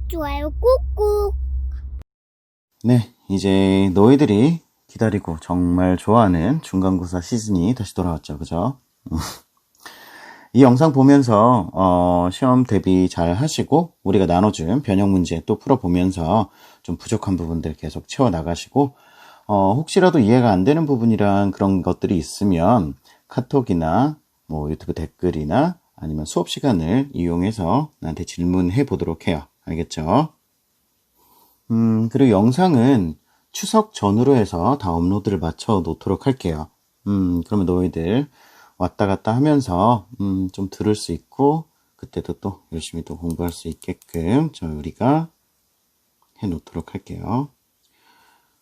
좋아요 꾹꾹. 네, 이제 너희들이 기다리고 정말 좋아하는 중간고사 시즌이 다시 돌아왔죠, 그죠? 이 영상 보면서 시험 대비 잘 하시고 우리가 나눠준 변형 문제 또 풀어보면서 좀 부족한 부분들 계속 채워나가시고 혹시라도 이해가 안 되는 부분이랑 그런 것들이 있으면 카톡이나 뭐 유튜브 댓글이나 아니면 수업 시간을 이용해서 나한테 질문해 보도록 해요. 알겠죠? 그리고 영상은 추석 전후로 해서 다 업로드를 맞춰 놓도록 할게요. 그러면 너희들 왔다 갔다 하면서, 좀 들을 수 있고, 그때도 또 열심히 또 공부할 수 있게끔 우리가 해 놓도록 할게요.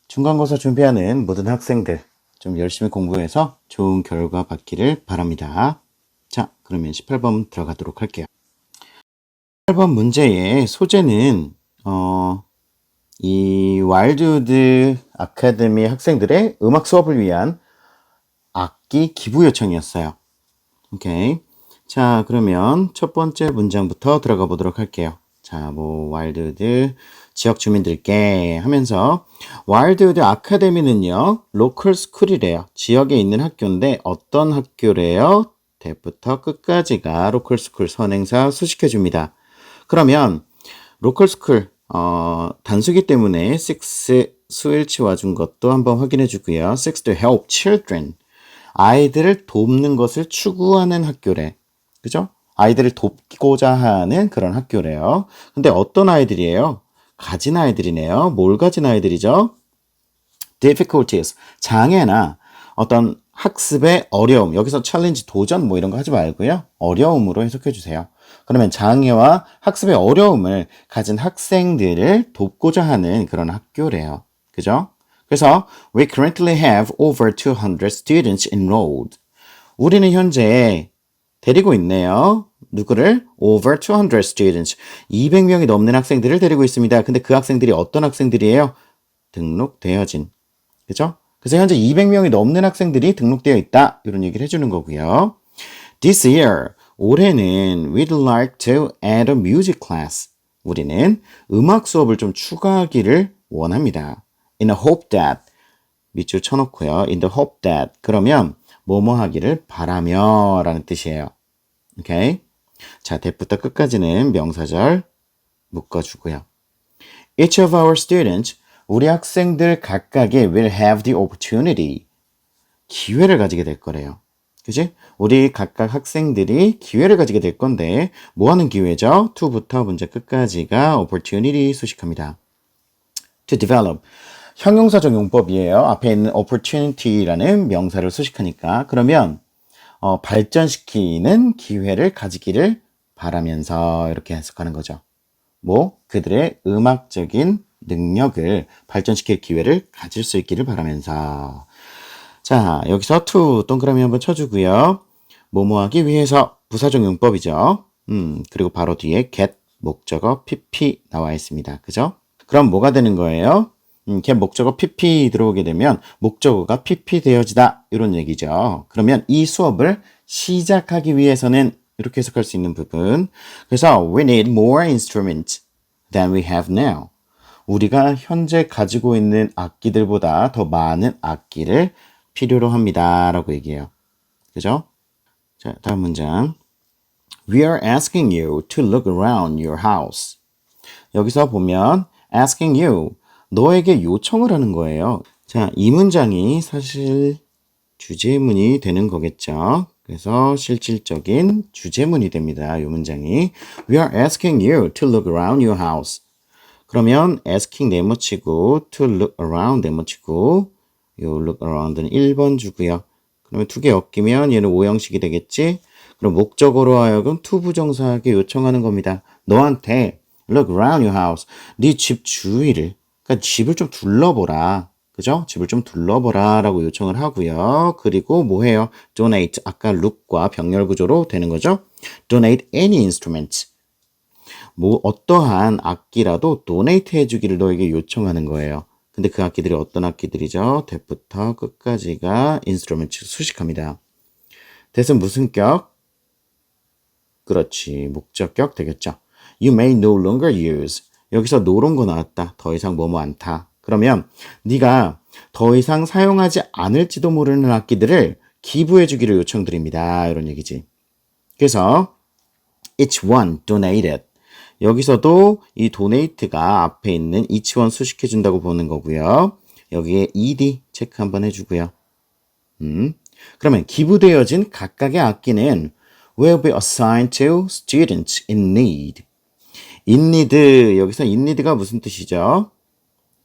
중간고사 준비하는 모든 학생들 좀 열심히 공부해서 좋은 결과 받기를 바랍니다. 자, 그러면 18번 들어가도록 할게요. 18번 문제의 소재는, 이 와일드우드 아카데미 학생들의 음악 수업을 위한 악기 기부 요청이었어요. 오케이. 자, 그러면 첫 번째 문장부터 들어가 보도록 할게요. 자, 뭐 와일드우드 지역 주민들께 하면서 와일드우드 아카데미는요, 로컬 스쿨이래요. 지역에 있는 학교인데 어떤 학교래요? 대부터 끝까지가 로컬 스쿨 선행사 수식해 줍니다. 그러면 로컬 스쿨 단수기 때문에 six 수일치 와준 것도 한번 확인해 주고요. six to help children. 아이들을 돕는 것을 추구하는 학교래. 그죠? 아이들을 돕고자 하는 그런 학교래요. 근데 어떤 아이들이에요? 가진 아이들이네요. 뭘 가진 아이들이죠? difficulties. 장애나 어떤 학습의 어려움. 여기서 챌린지, 도전 뭐 이런 거 하지 말고요. 어려움으로 해석해 주세요. 그러면 장애와 학습의 어려움을 가진 학생들을 돕고자 하는 그런 학교래요. 그죠? 그래서 we currently have over 200 students enrolled. 우리는 현재 데리고 있네요. 누구를? over 200 students. 200명이 넘는 학생들을 데리고 있습니다. 근데 그 학생들이 어떤 학생들이에요? 등록되어진. 그죠? 그래서 현재 200명이 넘는 학생들이 등록되어 있다. 이런 얘기를 해주는 거고요. This year, 올해는 we'd like to add a music class. 우리는 음악 수업을 좀 추가하기를 원합니다. In the hope that, 밑줄 쳐놓고요. In the hope that, 그러면 뭐뭐 하기를 바라며 라는 뜻이에요. 오케이? 자, that부터 끝까지는 명사절 묶어주고요. Each of our students, 우리 학생들 각각의 will have the opportunity. 기회를 가지게 될 거래요. 그지? 우리 각각 학생들이 기회를 가지게 될 건데 뭐 하는 기회죠? to부터 문제 끝까지가 opportunity 수식합니다. to develop. 형용사적 용법이에요. 앞에 있는 opportunity라는 명사를 수식하니까. 그러면 발전시키는 기회를 가지기를 바라면서 이렇게 해석하는 거죠. 뭐 그들의 음악적인 능력을 발전시킬 기회를 가질 수 있기를 바라면서. 자, 여기서 to 동그라미 한번 쳐주고요. 뭐뭐 하기 위해서 부사적 용법이죠. 그리고 바로 뒤에 get 목적어 pp 나와 있습니다. 그죠? 그럼 뭐가 되는 거예요? get 목적어 pp 들어오게 되면 목적어가 pp 되어지다 이런 얘기죠. 그러면 이 수업을 시작하기 위해서는 이렇게 해석할 수 있는 부분. 그래서 we need more instruments than we have now. 우리가 현재 가지고 있는 악기들보다 더 많은 악기를 필요로 합니다. 라고 얘기해요. 그죠? 자, 다음 문장. We are asking you to look around your house. 여기서 보면 asking you, 너에게 요청을 하는 거예요. 자, 이 문장이 사실 주제문이 되는 거겠죠. 그래서 실질적인 주제문이 됩니다. 이 문장이. We are asking you to look around your house. 그러면 asking 네모치고 to look around 네모치고 요 look around는 1번 주고요. 그러면 두 개 엮이면 얘는 오형식이 되겠지? 그럼 목적어로 하여금 to 부정사에게 요청하는 겁니다. 너한테 look around your house. 네 집 주위를, 그러니까 집을 좀 둘러보라. 그죠? 집을 좀 둘러보라 라고 요청을 하고요. 그리고 뭐 해요? donate. 아까 look과 병렬 구조로 되는 거죠? donate any instrument. 뭐 어떠한 악기라도 donate 해주기를 너에게 요청하는 거예요. 근데 그 악기들이 어떤 악기들이죠? that부터 끝까지가 instrument 수식합니다. that은 무슨 격? 그렇지, 목적격 되겠죠. You may no longer use. 여기서 노란 거 나왔다. 더 이상 뭐뭐 않다. 그러면 네가 더 이상 사용하지 않을지도 모르는 악기들을 기부해 주기를 요청드립니다. 이런 얘기지. 그래서 each one donated. 여기서도 이 donate가 앞에 있는 each one 수식해 준다고 보는 거고요. 여기에 ed 체크 한번 해주고요. 그러면 기부되어진 각각의 악기는 will be assigned to students in need. in need, 여기서 in need가 무슨 뜻이죠?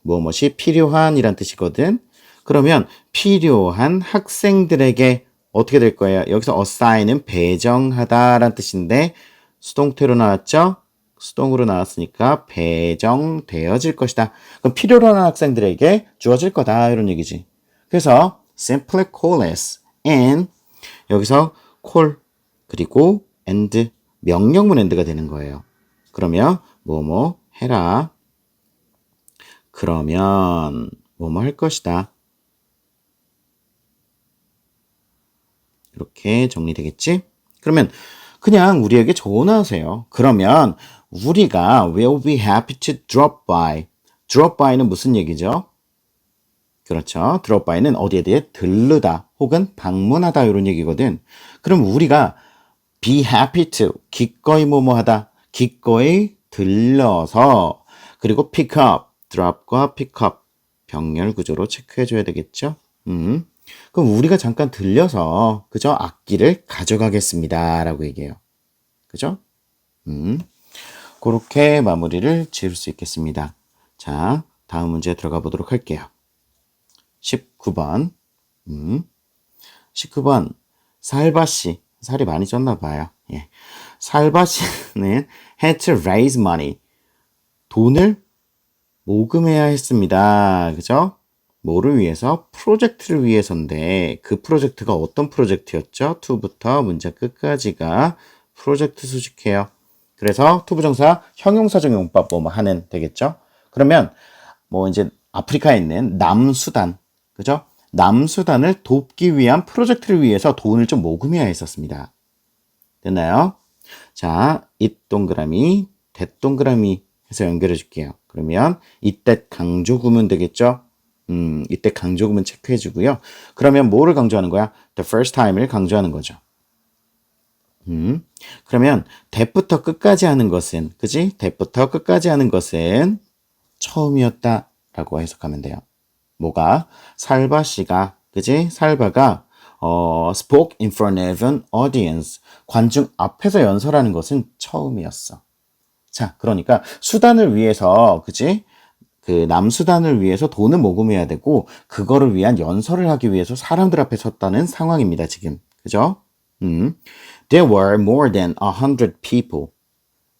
무엇이 필요한 이란 뜻이거든. 그러면 필요한 학생들에게 어떻게 될 거예요? 여기서 assign은 배정하다라는 뜻인데 수동태로 나왔죠? 수동으로 나왔으니까 배정되어질 것이다. 그럼 필요로 하는 학생들에게 주어질 거다 이런 얘기지. 그래서 simply call us and 여기서 call 그리고 and 명령문 and가 되는 거예요. 그러면 뭐뭐 해라. 그러면 뭐뭐 할 것이다. 이렇게 정리되겠지? 그러면 그냥 우리에게 전화하세요. 그러면 우리가 will be happy to drop by. drop by는 무슨 얘기죠? 그렇죠. drop by는 어디에 대해 들르다 혹은 방문하다 이런 얘기거든. 그럼 우리가 be happy to 기꺼이 뭐뭐하다. 기꺼이 들러서 그리고 pick up, drop과 pick up 병렬 구조로 체크해 줘야 되겠죠. 그럼 우리가 잠깐 들려서 그죠? 악기를 가져가겠습니다 라고 얘기해요. 그죠? 그렇게 마무리를 지을 수 있겠습니다. 자, 다음 문제 들어가 보도록 할게요. 19번 19번 살바씨 살이 많이 쪘나 봐요. 예. 살바씨는 had to raise money 돈을 모금해야 했습니다. 그죠? 뭐를 위해서? 프로젝트를 위해서인데 그 프로젝트가 어떤 프로젝트였죠? to부터 문장 끝까지가 프로젝트 수식해요. 그래서 to 부정사 형용사적 용법 뭐뭐 하는 되겠죠? 그러면 뭐 이제 아프리카에 있는 남수단 그죠? 남수단을 돕기 위한 프로젝트를 위해서 돈을 좀 모금해야 했었습니다. 됐나요? 자, 이 동그라미, 대동그라미 해서 연결해 줄게요. 그러면 이때 강조구문 되겠죠? 이때 강조구문 체크해 주고요. 그러면 뭐를 강조하는 거야? The first time을 강조하는 거죠. 그러면 that부터 끝까지 하는 것은, 그지? that부터 끝까지 하는 것은 처음이었다 라고 해석하면 돼요. 뭐가? 살바 씨가, 그지? 살바가 spoke in front of an audience. 관중 앞에서 연설하는 것은 처음이었어. 자, 그러니까 수단을 위해서, 그지? 그 남수단을 위해서 돈을 모금해야 되고 그거를 위한 연설을 하기 위해서 사람들 앞에 섰다는 상황입니다. 지금. 그죠? There were more than 100 people.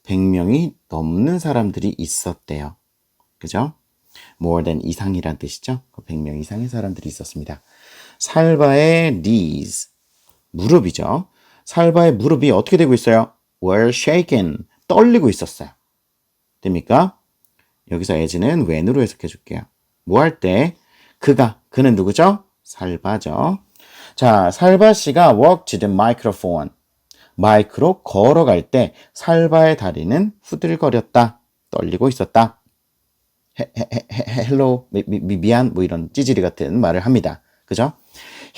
100명이 넘는 사람들이 있었대요. 그죠? more than 이상이란 뜻이죠. 100명 이상의 사람들이 있었습니다. 살바의 knees. 무릎이죠. 살바의 무릎이 어떻게 되고 있어요? were shaken. 떨리고 있었어요. 됩니까? 여기서 as는 when으로 해석해 줄게요. 뭐 할 때? 그는 누구죠? 살바죠. 자, 살바 씨가 walk to the microphone. 마이크로 걸어갈 때 살바의 다리는 후들거렸다. 떨리고 있었다. hello, 미안, 뭐 이런 찌질이 같은 말을 합니다. 그죠?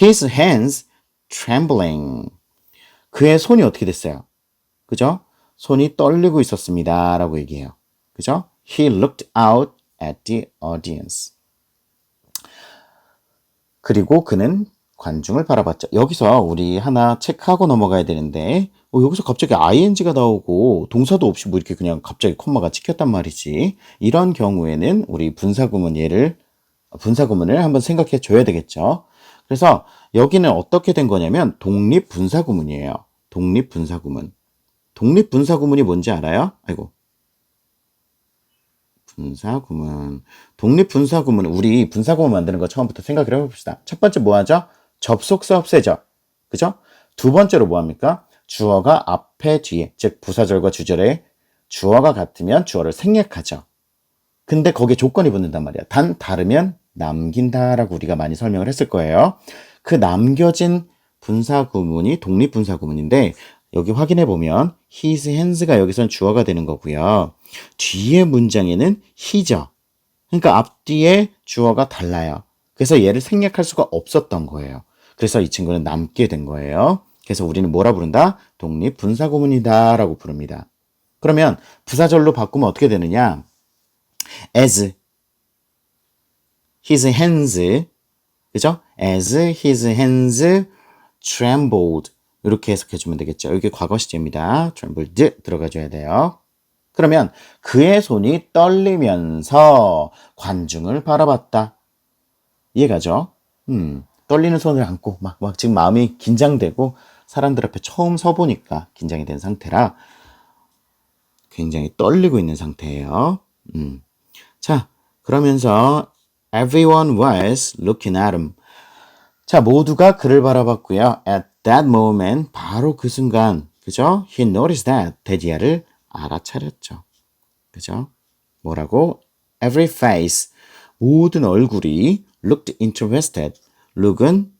His hands trembling. 그의 손이 어떻게 됐어요? 그죠? 손이 떨리고 있었습니다. 라고 얘기해요. 그죠? He looked out at the audience. 그리고 그는 관중을 바라봤죠. 여기서 우리 하나 체크하고 넘어가야 되는데 여기서 갑자기 ing가 나오고 동사도 없이 뭐 이렇게 그냥 갑자기 콤마가 찍혔단 말이지. 이런 경우에는 우리 분사구문을 한번 생각해 줘야 되겠죠. 그래서 여기는 어떻게 된 거냐면 독립분사구문이에요. 독립분사구문. 독립분사구문이 뭔지 알아요? 아이고. 분사구문. 독립분사구문. 우리 분사구문 만드는 거 처음부터 생각을 해봅시다. 첫 번째 뭐 하죠? 접속사 없애죠. 그죠? 두 번째로 뭐 합니까? 주어가 앞에 뒤에, 즉 부사절과 주절에 주어가 같으면 주어를 생략하죠. 근데 거기에 조건이 붙는단 말이야. 단 다르면 남긴다라고 우리가 많이 설명을 했을 거예요. 그 남겨진 분사구문이 독립분사구문인데 여기 확인해 보면 his hands가 여기선 주어가 되는 거고요. 뒤에 문장에는 he죠. 그러니까 앞뒤에 주어가 달라요. 그래서 얘를 생략할 수가 없었던 거예요. 그래서 이 친구는 남게 된 거예요. 그래서 우리는 뭐라 부른다? 독립분사구문이다 라고 부릅니다. 그러면 부사절로 바꾸면 어떻게 되느냐? as his hands, 그죠? as his hands trembled. 이렇게 해석해주면 되겠죠. 여기 과거 시제입니다. trembled 들어가줘야 돼요. 그러면 그의 손이 떨리면서 관중을 바라봤다. 이해가죠? 떨리는 손을 안고 막 지금 마음이 긴장되고 사람들 앞에 처음 서보니까 긴장이 된 상태라 굉장히 떨리고 있는 상태예요. 자, 그러면서 everyone was looking at him. 자, 모두가 그를 바라봤고요. At that moment, 바로 그 순간, 그죠? He noticed that. 데디아를 알아차렸죠. 그죠? 뭐라고? Every face, 모든 얼굴이 looked interested. look은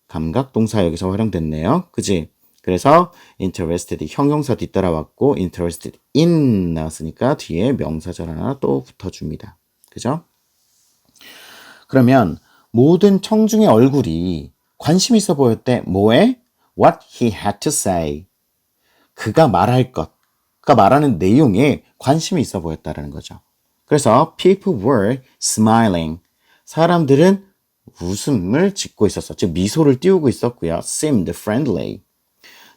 감각동사 여기서 활용됐네요. 그지? 그래서 interested 형용사 뒤따라왔고 interested in 나왔으니까 뒤에 명사절 하나 또 붙어줍니다. 그죠? 그러면 모든 청중의 얼굴이 관심 있어 보였대. 뭐에? What he had to say. 그가 말할 것, 그가 말하는 내용에 관심이 있어 보였다라는 거죠. 그래서 people were smiling. 사람들은 웃음을 짓고 있었어. 즉 미소를 띄우고 있었고요. seemed friendly.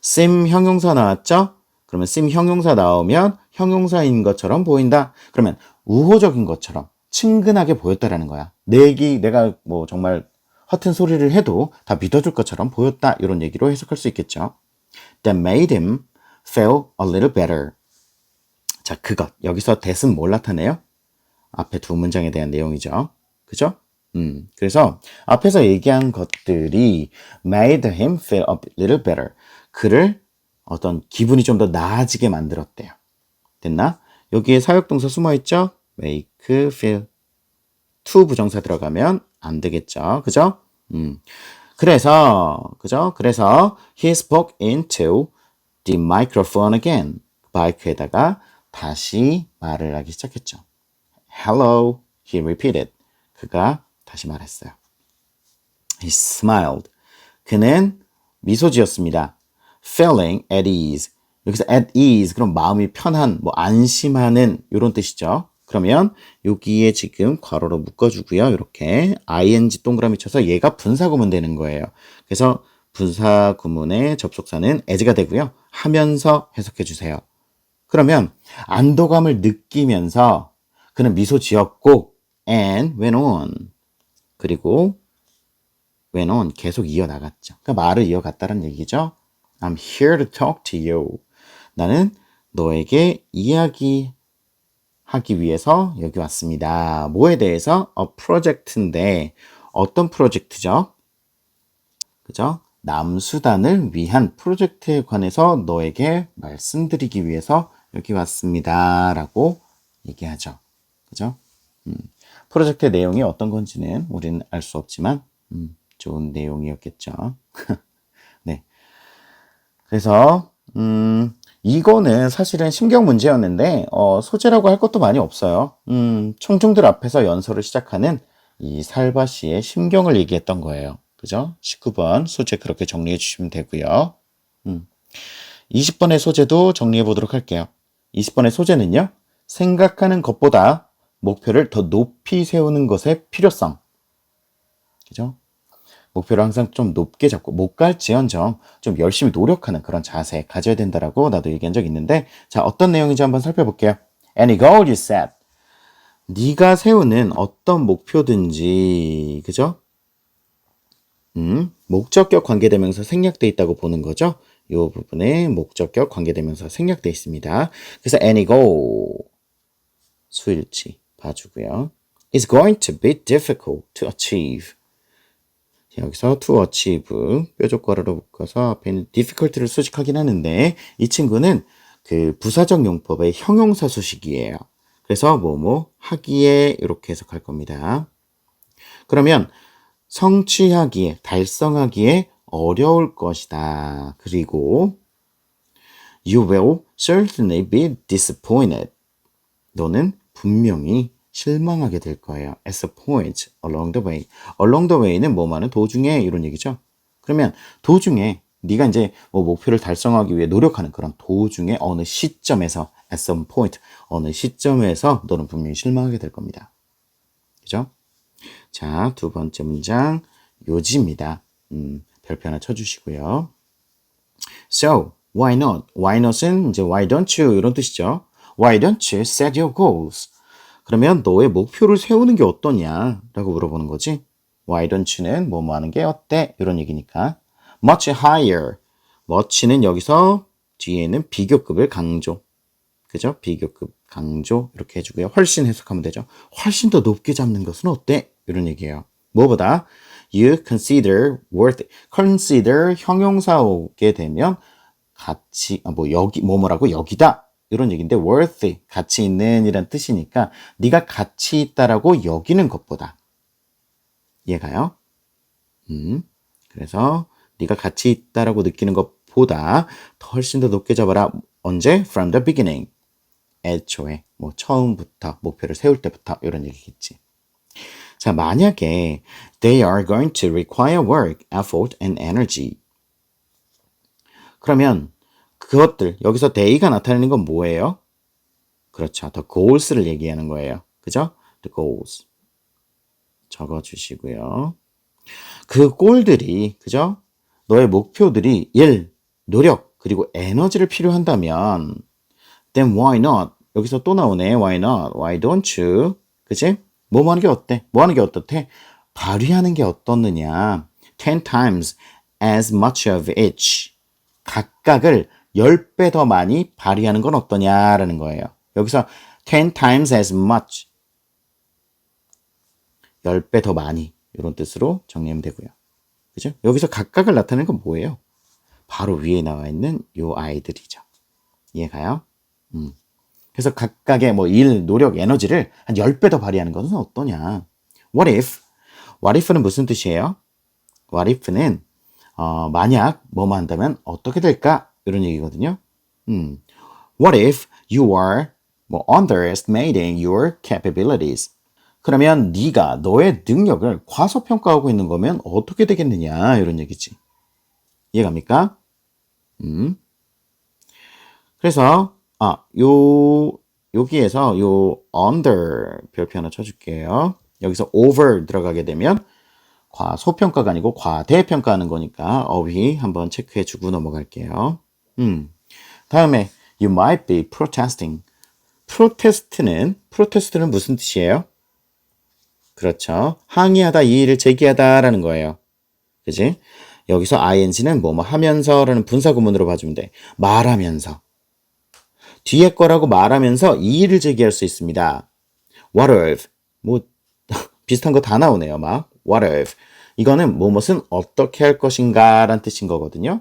seem 형용사 나왔죠? 그러면 seem 형용사 나오면 형용사인 것처럼 보인다. 그러면 우호적인 것처럼 친근하게 보였다라는 거야. 내가 뭐 정말 허튼 소리를 해도 다 믿어줄 것처럼 보였다. 이런 얘기로 해석할 수 있겠죠. That made him feel a little better. 자, 그것. 여기서 that은 뭘 나타내요? 앞에 두 문장에 대한 내용이죠. 그죠? 그래서 앞에서 얘기한 것들이 made him feel a little better. 그를 어떤 기분이 좀 더 나아지게 만들었대요. 됐나? 여기에 사역동사 숨어있죠? make feel. to 부정사 들어가면 안 되겠죠. 그죠? 그래서 he spoke into the microphone again. 마이크에다가 다시 말을 하기 시작했죠. Hello, he repeated. 그가 다시 말했어요. He smiled. 그는 미소 지었습니다. Feeling at ease. 여기서 at ease, 그럼 마음이 편한, 뭐 안심하는 이런 뜻이죠. 그러면 여기에 지금 괄호로 묶어주고요. 이렇게 ing 동그라미 쳐서 얘가 분사구문 되는 거예요. 그래서 분사구문의 접속사는 as가 되고요. 하면서 해석해 주세요. 그러면 안도감을 느끼면서 그는 미소 지었고 and went on. 그리고 went on 계속 이어나갔죠. 그러니까 말을 이어갔다는 얘기죠. I'm here to talk to you. 나는 너에게 이야기하기 위해서 여기 왔습니다. 뭐에 대해서? 프로젝트인데 어떤 프로젝트죠? 그죠? 남수단을 위한 프로젝트에 관해서 너에게 말씀드리기 위해서 여기 왔습니다. 라고 얘기하죠. 그죠? 프로젝트의 내용이 어떤 건지는 우리는 알 수 없지만 좋은 내용이었겠죠. 네. 그래서 이거는 사실은 심경 문제였는데 소재라고 할 것도 많이 없어요. 청중들 앞에서 연설을 시작하는 이 살바시의 심경을 얘기했던 거예요. 그죠? 19번 소재 그렇게 정리해 주시면 되고요. 20번의 소재도 정리해 보도록 할게요. 20번의 소재는요. 생각하는 것보다 목표를 더 높이 세우는 것의 필요성. 그죠? 목표를 항상 좀 높게 잡고 못 갈지언정 좀 열심히 노력하는 그런 자세 가져야 된다라고 나도 얘기한 적 있는데, 자, 어떤 내용인지 한번 살펴볼게요. Any goal you set. 네가 세우는 어떤 목표든지, 그죠? 목적격 관계대명사 생략돼 있다고 보는 거죠. 이 부분에 목적격 관계대명사 생략돼 있습니다. 그래서 any goal 수일치 봐주고요. It's going to be difficult to achieve. 여기서 to achieve 뾰족괄호로 묶어서 앞에 있는 difficult를 수식하긴 하는데 이 친구는 그 부사적 용법의 형용사 수식이에요. 그래서 뭐뭐 하기에 이렇게 해석할 겁니다. 그러면 성취하기에 달성하기에 어려울 것이다. 그리고 You will certainly be disappointed. 너는 분명히 실망하게 될 거예요. At a point along the way. along the way는 뭐하는 도중에 이런 얘기죠. 그러면 도중에 네가 이제 뭐 목표를 달성하기 위해 노력하는 그런 도중에 어느 시점에서 at some point 어느 시점에서 너는 분명히 실망하게 될 겁니다. 그죠? 자, 두 번째 문장 요지입니다. 별표 하나 쳐주시고요. So, why not? Why not은 이제 why don't you 이런 뜻이죠. Why don't you set your goals? 그러면 너의 목표를 세우는 게 어떠냐? 라고 물어보는 거지. Why don't you는 뭐 하는 게 어때? 이런 얘기니까. Much higher. much는 여기서 뒤에는 비교급을 강조. 그죠? 비교급 강조 이렇게 해주고요. 훨씬 해석하면 되죠. 훨씬 더 높게 잡는 것은 어때? 이런 얘기예요. 뭐보다 you consider worth. consider 형용사 오게 되면 가치 뭐 여기 뭐라고 여기다 이런 얘기인데 worth 가치 있는 이란 뜻이니까 네가 가치 있다라고 여기는 것보다 이해가요? 그래서 네가 가치 있다라고 느끼는 것보다 더 훨씬 더 높게 잡아라. 언제? From the beginning. 애초에 뭐 처음부터 목표를 세울 때부터 이런 얘기겠지. 자, 만약에 they are going to require work, effort and energy. 그러면 그것들 여기서 they가 나타내는 건 뭐예요? 그렇죠. the goals를 얘기하는 거예요. 그죠? the goals. 적어주시고요. 그 골들이 그죠? 너의 목표들이 일, 노력, 그리고 에너지를 필요한다면 then why not? 여기서 또 나오네. why not? why don't you? 그치? 뭐 하는 게 어때? 뭐 하는 게 어떻대? 발휘하는 게 어떻느냐? 10 times as much of each. 각각을 10배 더 많이 발휘하는 건 어떠냐라는 거예요. 여기서 10 times as much. 10배 더 많이. 이런 뜻으로 정리하면 되고요. 그죠? 여기서 각각을 나타내는 건 뭐예요? 바로 위에 나와 있는 요 아이들이죠. 이해가요? 그래서 각각의 뭐 일, 노력, 에너지를 한 10배 더 발휘하는 것은 어떠냐? What if? What if는 무슨 뜻이에요? What if는 만약 뭐만 한다면 어떻게 될까? 이런 얘기거든요. What if you are 뭐 underestimating your capabilities? 그러면 네가 너의 능력을 과소평가하고 있는 거면 어떻게 되겠느냐? 이런 얘기지. 이해갑니까? 그래서 여기에서 요 under 별표 하나 쳐줄게요. 여기서 over 들어가게 되면 과소평가가 아니고 과대평가하는 거니까 어휘 한번 체크해주고 넘어갈게요. 다음에 you might be protesting. 프로테스트는 무슨 뜻이에요? 그렇죠. 항의하다, 이의를 제기하다라는 거예요. 그지? 여기서 ing는 뭐뭐 하면서라는 분사구문으로 봐주면 돼. 말하면서. 뒤에 거라고 말하면서 이의를 제기할 수 있습니다. What if? 뭐 비슷한 거 다 나오네요. 막 What if? 이거는 무엇은 어떻게 할 것인가 라는 뜻인 거거든요.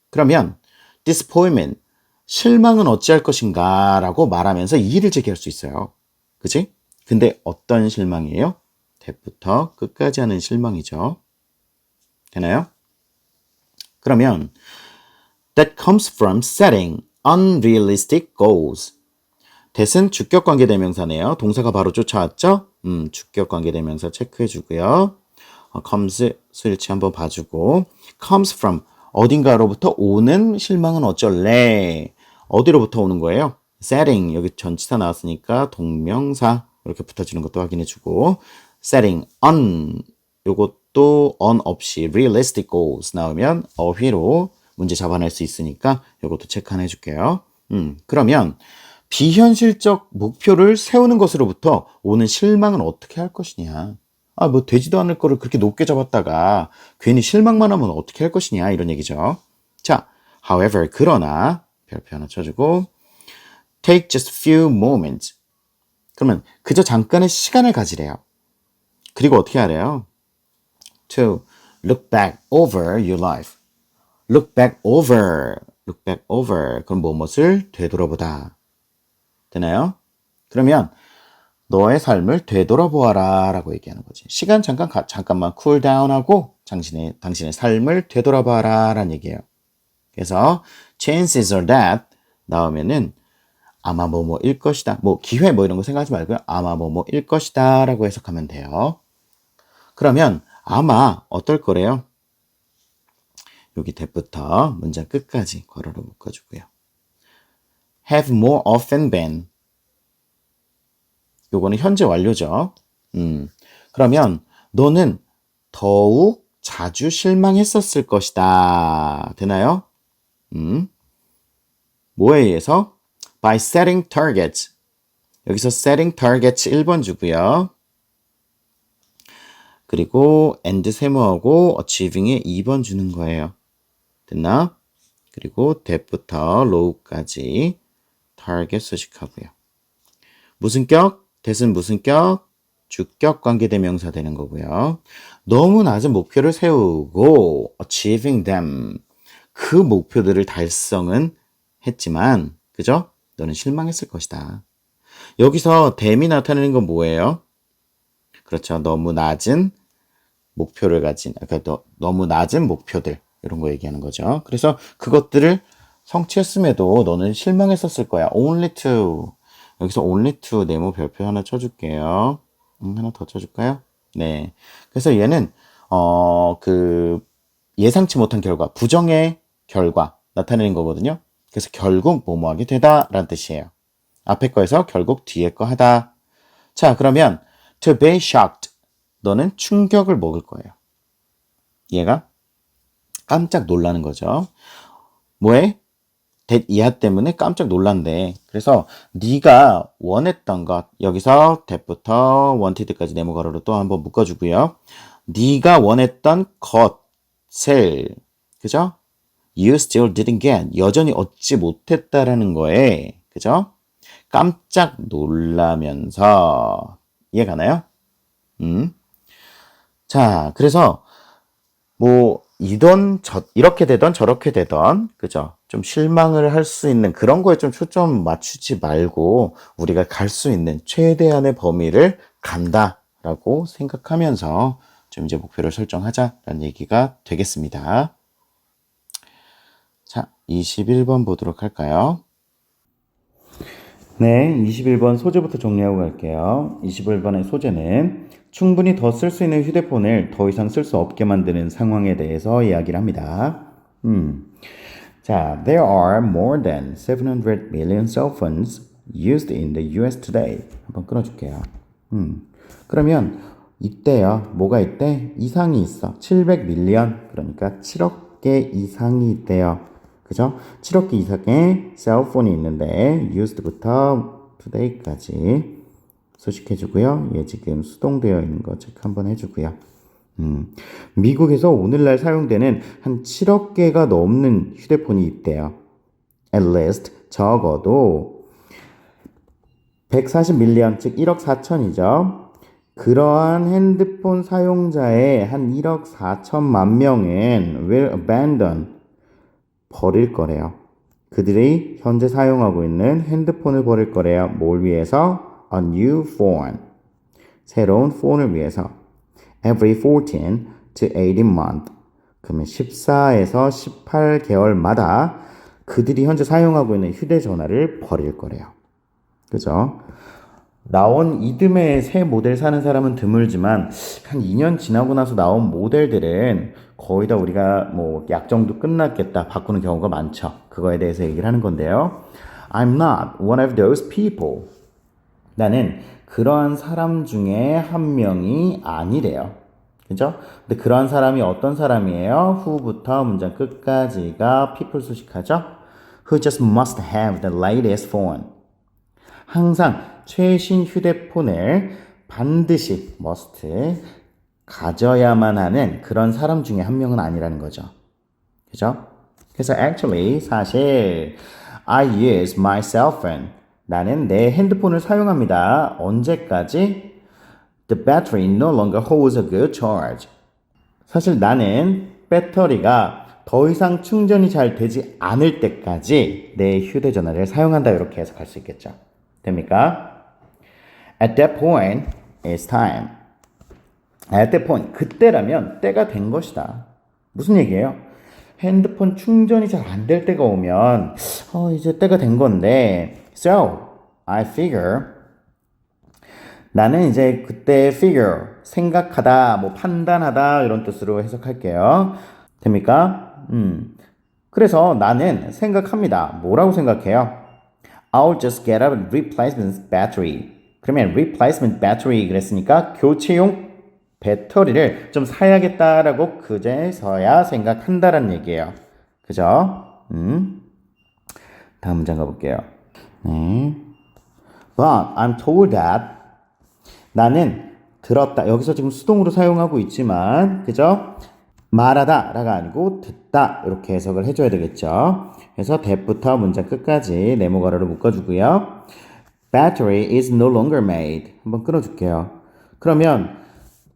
그러면 disappointment, 실망은 어찌할 것인가 라고 말하면서 이의를 제기할 수 있어요. 그치? 근데 어떤 실망이에요? 대부터 끝까지 하는 실망이죠. 되나요? 그러면 that comes from setting unrealistic goals. that은 주격관계대명사네요. 동사가 바로 쫓아왔죠? 주격관계대명사 체크해주고요. comes 수일치 한번 봐주고 comes from 어딘가로부터 오는 실망은 어쩔래? 어디로부터 오는 거예요? setting 여기 전치사 나왔으니까 동명사 이렇게 붙어주는 것도 확인해주고 setting on 요것도 on 없이 realistic goals 나오면 어휘로 문제 잡아낼 수 있으니까 요것도 체크 하나 해줄게요. 그러면 비현실적 목표를 세우는 것으로부터 오는 실망은 어떻게 할 것이냐? 뭐 되지도 않을 거를 그렇게 높게 잡았다가 괜히 실망만 하면 어떻게 할 것이냐 이런 얘기죠. 자, however 그러나 별표 하나 쳐주고 take just few moments. 그러면 그저 잠깐의 시간을 가지래요. 그리고 어떻게 하래요? To look back over your life. Look back over. Look back over. 그럼 무엇을 되돌아보다. 되나요? 그러면 너의 삶을 되돌아보아라 라고 얘기하는 거지. 시간 잠깐만 쿨다운하고 당신의 삶을 되돌아봐라 라는 얘기예요. 그래서 chances are that 나오면은 아마 뭐뭐일 것이다. 뭐 기회 뭐 이런 거 생각하지 말고요. 아마 뭐뭐일 것이다 라고 해석하면 돼요. 그러면 아마 어떨 거래요? 여기 that부터 문장 끝까지 괄호로 묶어주고요. have more often been. 요거는 현재 완료죠. 그러면 너는 더욱 자주 실망했었을 것이다. 되나요? 뭐에 의해서? By setting targets. 여기서 setting targets 1번 주고요. 그리고 and 세모하고 achieving에 2번 주는 거예요. 됐나? 그리고 that부터 low까지 target 수식하고요. 무슨 격? that은 무슨 격? 주격 관계대명사 되는 거고요. 너무 낮은 목표를 세우고 achieving them. 그 목표들을 달성은 했지만 그죠? 너는 실망했을 것이다. 여기서 them이 나타내는 건 뭐예요? 그렇죠. 너무 낮은 목표를 가진, 그러니까 너무 낮은 목표들 이런 거 얘기하는 거죠. 그래서 그것들을 성취했음에도 너는 실망했었을 거야. only to. 여기서 only to 네모 별표 하나 쳐줄게요. 하나 더 쳐줄까요? 네. 그래서 얘는 그 예상치 못한 결과, 부정의 결과 나타내는 거거든요. 그래서 결국 뭐뭐하게 되다라는 뜻이에요. 앞에 거에서 결국 뒤에 거 하다. 자, 그러면 to be shocked. 너는 충격을 먹을 거예요. 얘가 깜짝 놀라는 거죠. 뭐에? that 이하 때문에 깜짝 놀란대. 그래서 네가 원했던 것, 여기서 that부터 wanted까지 네모 가로로 또 한번 묶어주고요. 네가 원했던 것을, 그죠? You still didn't get. 여전히 얻지 못했다라는 거에, 그죠? 깜짝 놀라면서 이해가나요? 자, 그래서 뭐 이렇게 되던 저렇게 되던 그죠? 좀 실망을 할 수 있는 그런 거에 좀 초점 맞추지 말고 우리가 갈 수 있는 최대한의 범위를 간다라고 생각하면서 좀 이제 목표를 설정하자라는 얘기가 되겠습니다. 자, 21번 보도록 할까요? 네, 21번 소재부터 정리하고 갈게요. 21번의 소재는 충분히 더 쓸 수 있는 휴대폰을 더 이상 쓸 수 없게 만드는 상황에 대해서 이야기를 합니다. 자, there are more than 700 million cell phones used in the US today. 한번 끊어줄게요. 그러면 이때요. 뭐가 있대? 이상이 있어. 700 밀리언. 그러니까 7억 개 이상이 있대요. 그죠? 7억 개 이상의 셀폰이 있는데 used부터 today까지 소식해주고요. 얘 지금 수동되어 있는 거 체크 한번 해주고요. 미국에서 오늘날 사용되는 한 7억 개가 넘는 휴대폰이 있대요. At least 적어도 140 밀리언, 즉 1억 4천이죠. 그러한 핸드폰 사용자의 한 1억 4천만 명은 will abandon, 버릴 거래요. 그들이 현재 사용하고 있는 핸드폰을 버릴 거래요. 뭘 위해서? A new phone. 새로운 폰을 위해서. Every 14 to 18 month. 그러면 14에서 18개월마다 그들이 현재 사용하고 있는 휴대전화를 버릴 거래요. 그죠? 나온 이듬해 새 모델 사는 사람은 드물지만 한 2년 지나고 나서 나온 모델들은 거의 다 우리가 뭐 약정도 끝났겠다 바꾸는 경우가 많죠. 그거에 대해서 얘기를 하는 건데요. I'm not one of those people. 나는 그러한 사람 중에 한 명이 아니래요. 그죠? 근데 그러한 사람이 어떤 사람이에요? who부터 문장 끝까지가 people 수식하죠? Who just must have the latest phone. 항상 최신 휴대폰을 반드시 must 가져야만 하는 그런 사람 중에 한 명은 아니라는 거죠. 그죠? 그래서 actually 사실 I use my cell phone. 나는 내 핸드폰을 사용합니다. 언제까지? The battery no longer holds a good charge. 사실 나는 배터리가 더 이상 충전이 잘 되지 않을 때까지 내 휴대전화를 사용한다. 이렇게 해석할 수 있겠죠. 됩니까? At that point, it's time. At that point, 그때라면 때가 된 것이다. 무슨 얘기예요? 핸드폰 충전이 잘 안 될 때가 오면 이제 때가 된 건데 So, I figure 나는 이제 그때 figure 생각하다, 뭐 판단하다 이런 뜻으로 해석할게요. 됩니까? 그래서 나는 생각합니다. 뭐라고 생각해요? I'll just get a replacement battery. 그러면 replacement battery 그랬으니까 교체용 배터리를 좀 사야겠다라고 그제서야 생각한다라는 얘기예요. 그죠? 다음 문장 가볼게요. 네. But I'm told that 나는 들었다. 여기서 지금 수동으로 사용하고 있지만, 그죠? 말하다 라가 아니고 듣다 이렇게 해석을 해줘야 되겠죠. 그래서 that부터 문장 끝까지 네모가로를 묶어주고요. Battery is no longer made. 한번 끊어줄게요. 그러면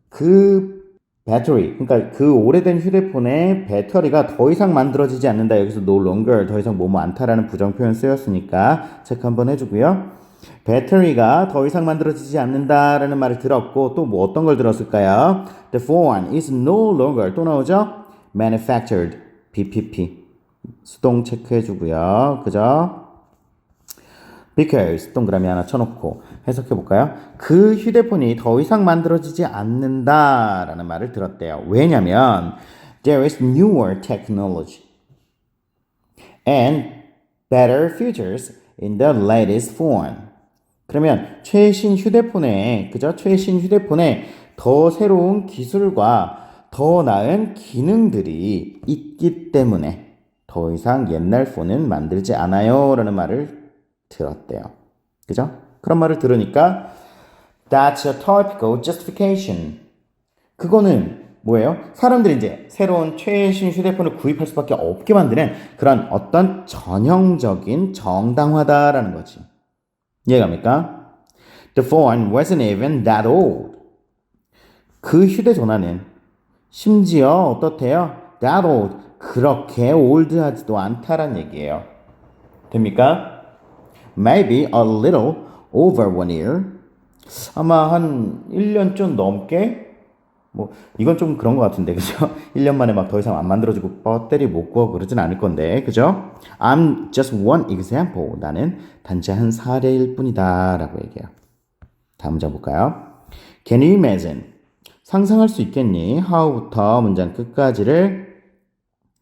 그 배터리, 그러니까 그 오래된 휴대폰의 배터리가 더 이상 만들어지지 않는다. 여기서 no longer, 더 이상 뭐뭐 않다라는 부정표현 쓰였으니까 체크 한번 해주고요. 배터리가 더 이상 만들어지지 않는다라는 말을 들었고 또 뭐 어떤 걸 들었을까요? The phone is no longer 또 나오죠? Manufactured, BPP 수동 체크해주고요. 그죠? Because 동그라미 하나 쳐놓고 해석해볼까요? 그 휴대폰이 더 이상 만들어지지 않는다라는 말을 들었대요. 왜냐면 There is newer technology and better features in the latest phone. 그러면 최신 휴대폰에, 그죠? 최신 휴대폰에 더 새로운 기술과 더 나은 기능들이 있기 때문에 더 이상 옛날 폰은 만들지 않아요 라는 말을 들었대요. 그죠? 그런 말을 들으니까 That's a typical justification. 그거는 뭐예요? 사람들이 이제 새로운 최신 휴대폰을 구입할 수밖에 없게 만드는 그런 어떤 전형적인 정당화다라는 거지. 이해갑니까? The phone wasn't even that old. 그 휴대전화는 심지어 어떻대요? That old. 그렇게 올드하지도 않다란 얘기예요. 됩니까? Maybe a little over 1 year. 아마 한 1년 좀 넘게? 뭐 이건 좀 그런 것 같은데 그죠? 1년 만에 막 더 이상 안 만들어지고 배터리 못 구하고 그러진 않을 건데 그죠? I'm just one example. 나는 단지 한 사례일 뿐이다 라고 얘기해요. 다음 문장 볼까요? Can you imagine? 상상할 수 있겠니? how부터 문장 끝까지를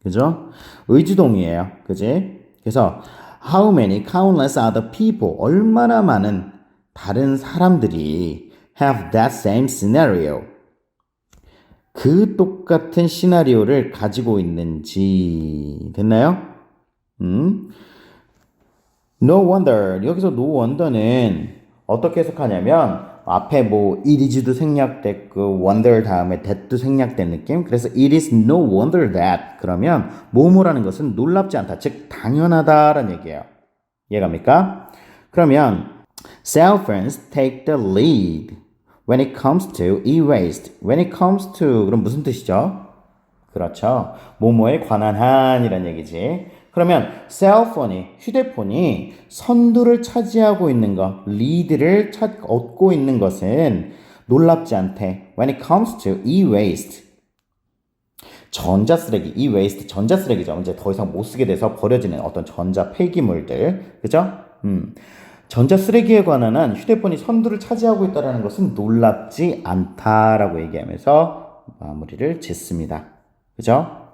그죠? 의주동이에요. 그지? 그래서 How many countless other people 얼마나 많은 다른 사람들이 have that same scenario 그 똑같은 시나리오를 가지고 있는지 됐나요? No wonder 여기서 no wonder는 어떻게 해석하냐면 앞에 뭐 it is도 생략됐고 wonder 다음에 that도 생략된 느낌 그래서 it is no wonder that 그러면 뭐뭐라는 것은 놀랍지 않다 즉 당연하다라는 얘기예요. 이해갑니까? 그러면 cell phones take the lead when it comes to e-waste. when it comes to 그럼 무슨 뜻이죠? 그렇죠. 뭐뭐에 관한 한이란 얘기지. 그러면 셀폰이 휴대폰이 선두를 차지하고 있는 것, 리드를 얻고 있는 것은 놀랍지 않대. When it comes to e-waste. 전자쓰레기, e-waste 전자쓰레기죠. 이제 더 이상 못 쓰게 돼서 버려지는 어떤 전자 폐기물들. 그죠? 전자쓰레기에 관한 한 휴대폰이 선두를 차지하고 있다는 것은 놀랍지 않다라고 얘기하면서 마무리를 짓습니다. 그죠?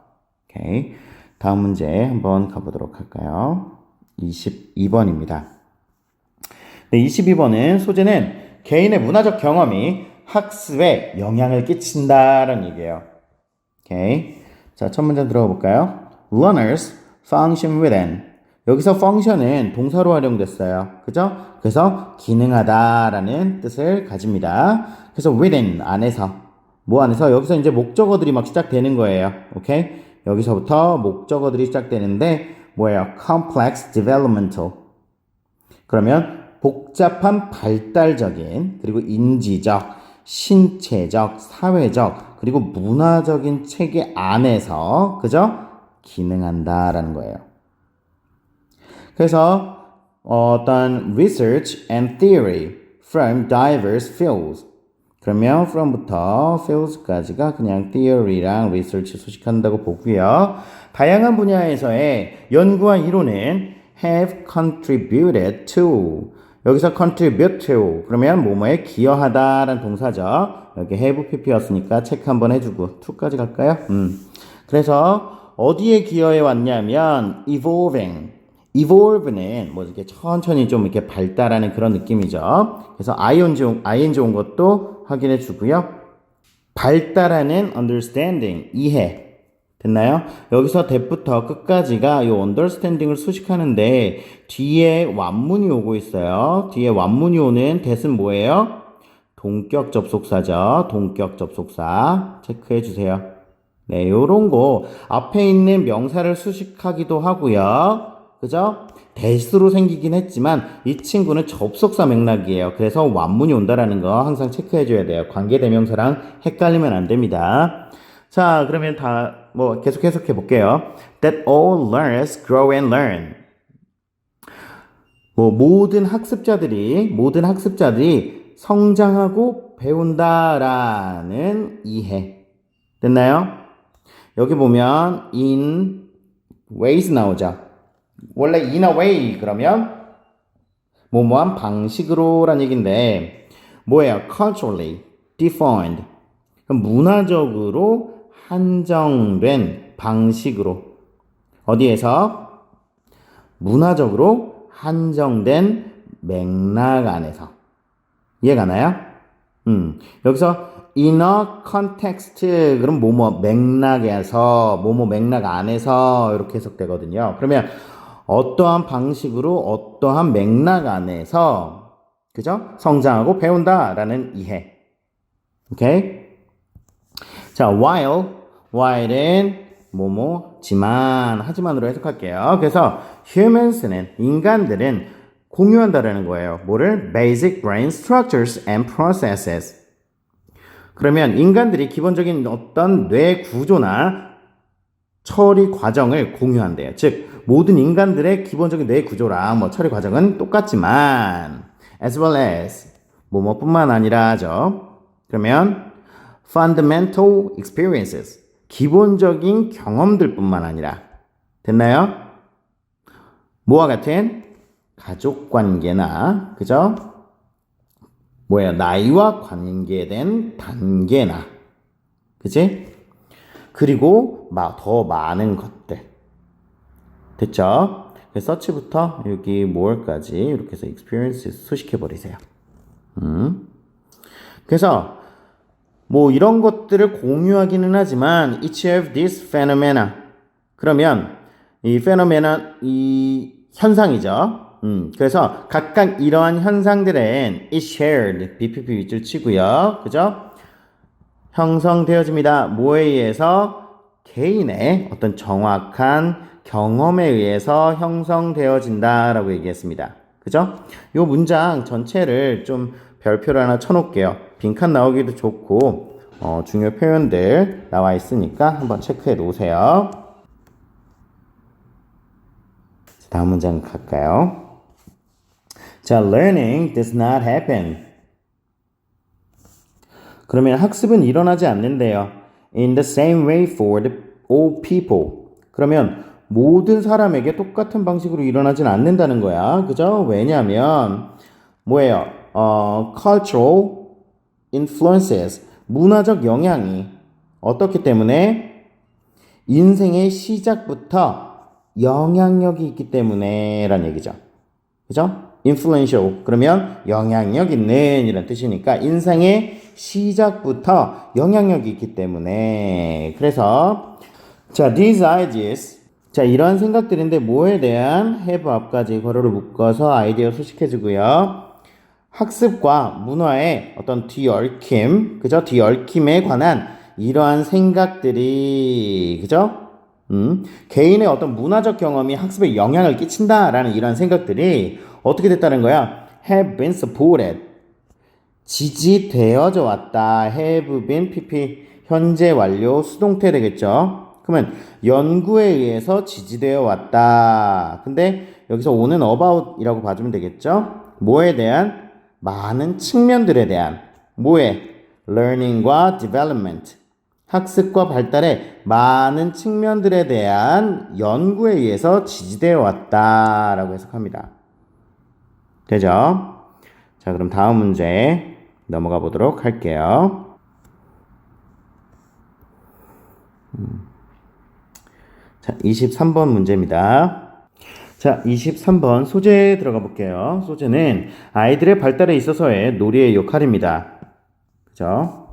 오케이. 다음 문제 한번 가보도록 할까요? 22번입니다. 네, 22번은 소재는 개인의 문화적 경험이 학습에 영향을 끼친다라는 얘기예요. 오케이. 자, 첫 문제 들어가 볼까요? Learners function within. 여기서 function은 동사로 활용됐어요. 그죠? 그래서 기능하다라는 뜻을 가집니다. 그래서 within 안에서 뭐 안에서 여기서 이제 목적어들이 막 시작되는 거예요. 오케이? 여기서부터 목적어들이 시작되는데 뭐예요? complex developmental. 그러면 복잡한 발달적인 그리고 인지적, 신체적, 사회적 그리고 문화적인 체계 안에서 그죠? 기능한다라는 거예요. 그래서 어떤 research and theory from diverse fields. 그러면 from부터 fields까지가 그냥 theory랑 research 소식한다고 보고요. 다양한 분야에서의 연구와 이론은 have contributed to. 여기서 contribute to 그러면 뭐뭐에 기여하다라는 동사죠. 여기 have pp였으니까 체크 한번 해주고 to까지 갈까요? 그래서 어디에 기여해 왔냐면 evolve는 뭐 이렇게 천천히 좀 이렇게 발달하는 그런 느낌이죠. 그래서 ing 온 것도 확인해 주고요. 발달하는 understanding 이해 됐나요? 여기서 that부터 끝까지가 이 understanding을 수식하는데 뒤에 완문이 오고 있어요. 뒤에 완문이 오는 that은 뭐예요? 동격 접속사죠. 동격 접속사 체크해 주세요. 네, 요런 거 앞에 있는 명사를 수식하기도 하고요. 그죠? that으로 생기긴 했지만 이 친구는 접속사 맥락이에요. 그래서 완문이 온다라는 거 항상 체크해 줘야 돼요. 관계대명사랑 헷갈리면 안 됩니다. 자, 그러면 계속 해석해 볼게요. That all learners grow and learn. 모든 학습자들이 성장하고 배운다라는 이해. 됐나요? 여기 보면 in ways 나오죠. 원래 in a way 그러면 뭐뭐한 방식으로란 얘기인데 뭐예요? culturally defined. 문화적으로 한정된 방식으로 어디에서? 문화적으로 한정된 맥락 안에서 이해가나요? 여기서 in a context 그럼 뭐뭐 맥락에서 뭐뭐 맥락 안에서 이렇게 해석되거든요. 그러면 어떠한 방식으로 어떠한 맥락 안에서 그죠? 성장하고 배운다라는 이해. 오케이? 자, while은 하지만으로 해석할게요. 그래서 humans는 인간들은 공유한다라는 거예요. 뭐를? basic brain structures and processes. 그러면 인간들이 기본적인 어떤 뇌 구조나 처리 과정을 공유한대요. 즉 모든 인간들의 기본적인 뇌 구조랑 처리 과정은 똑같지만 as well as 뭐뭐뿐만 아니라죠. 그러면 fundamental experiences 기본적인 경험들뿐만 아니라 됐나요? 뭐와 같은 가족관계나 그죠? 나이와 관계된 단계나 그치? 그리고 더 많은 것들 됐죠? 서치부터 여기 more까지 이렇게 해서 experiences 수식해 버리세요. 그래서 이런 것들을 공유하기는 하지만 each of these phenomena 그러면 이 phenomena 이 현상이죠. 그래서 각각 이러한 현상들은 is shared BPP 윗줄 치고요. 그죠? 형성되어집니다. 뭐에 의해서? 개인의 어떤 정확한 경험에 의해서 형성되어진다라고 얘기했습니다. 그죠? 요 문장 전체를 좀 별표를 하나 쳐놓을게요. 빈칸 나오기도 좋고 중요 표현들 나와 있으니까 한번 체크해 놓으세요. 다음 문장 갈까요? 자, learning does not happen. 그러면 학습은 일어나지 않는데요. In the same way for all people. 그러면 모든 사람에게 똑같은 방식으로 일어나진 않는다는 거야. 그죠? 왜냐하면 뭐예요? cultural influences 문화적 영향이 어떻기 때문에 인생의 시작부터 영향력이 있기 때문에 라는 얘기죠. 그죠? influential 그러면 영향력 있는 이런 뜻이니까 인생의 시작부터 영향력이 있기 때문에 그래서 자 these ideas 자 이러한 생각들인데 뭐에 대한 have 앞까지 괄호를 묶어서 아이디어 수식해주고요. 학습과 문화의 어떤 뒤얽힘 그죠? 뒤얽힘에 관한 이러한 생각들이 그죠? 개인의 어떤 문화적 경험이 학습에 영향을 끼친다라는 이러한 생각들이 어떻게 됐다는 거야? have been supported 지지되어져 왔다. have been pp 현재 완료 수동태 되겠죠. 그러면 연구에 의해서 지지되어 왔다. 근데 여기서 오는 about이라고 봐주면 되겠죠. 뭐에 대한? 많은 측면들에 대한 뭐에? learning과 development 학습과 발달의 많은 측면들에 대한 연구에 의해서 지지되어 왔다라고 해석합니다. 되죠? 자, 그럼 다음 문제 넘어가 보도록 할게요. 자, 23번 문제입니다. 자, 23번 소재 들어가 볼게요. 소재는 아이들의 발달에 있어서의 놀이의 역할입니다. 그죠?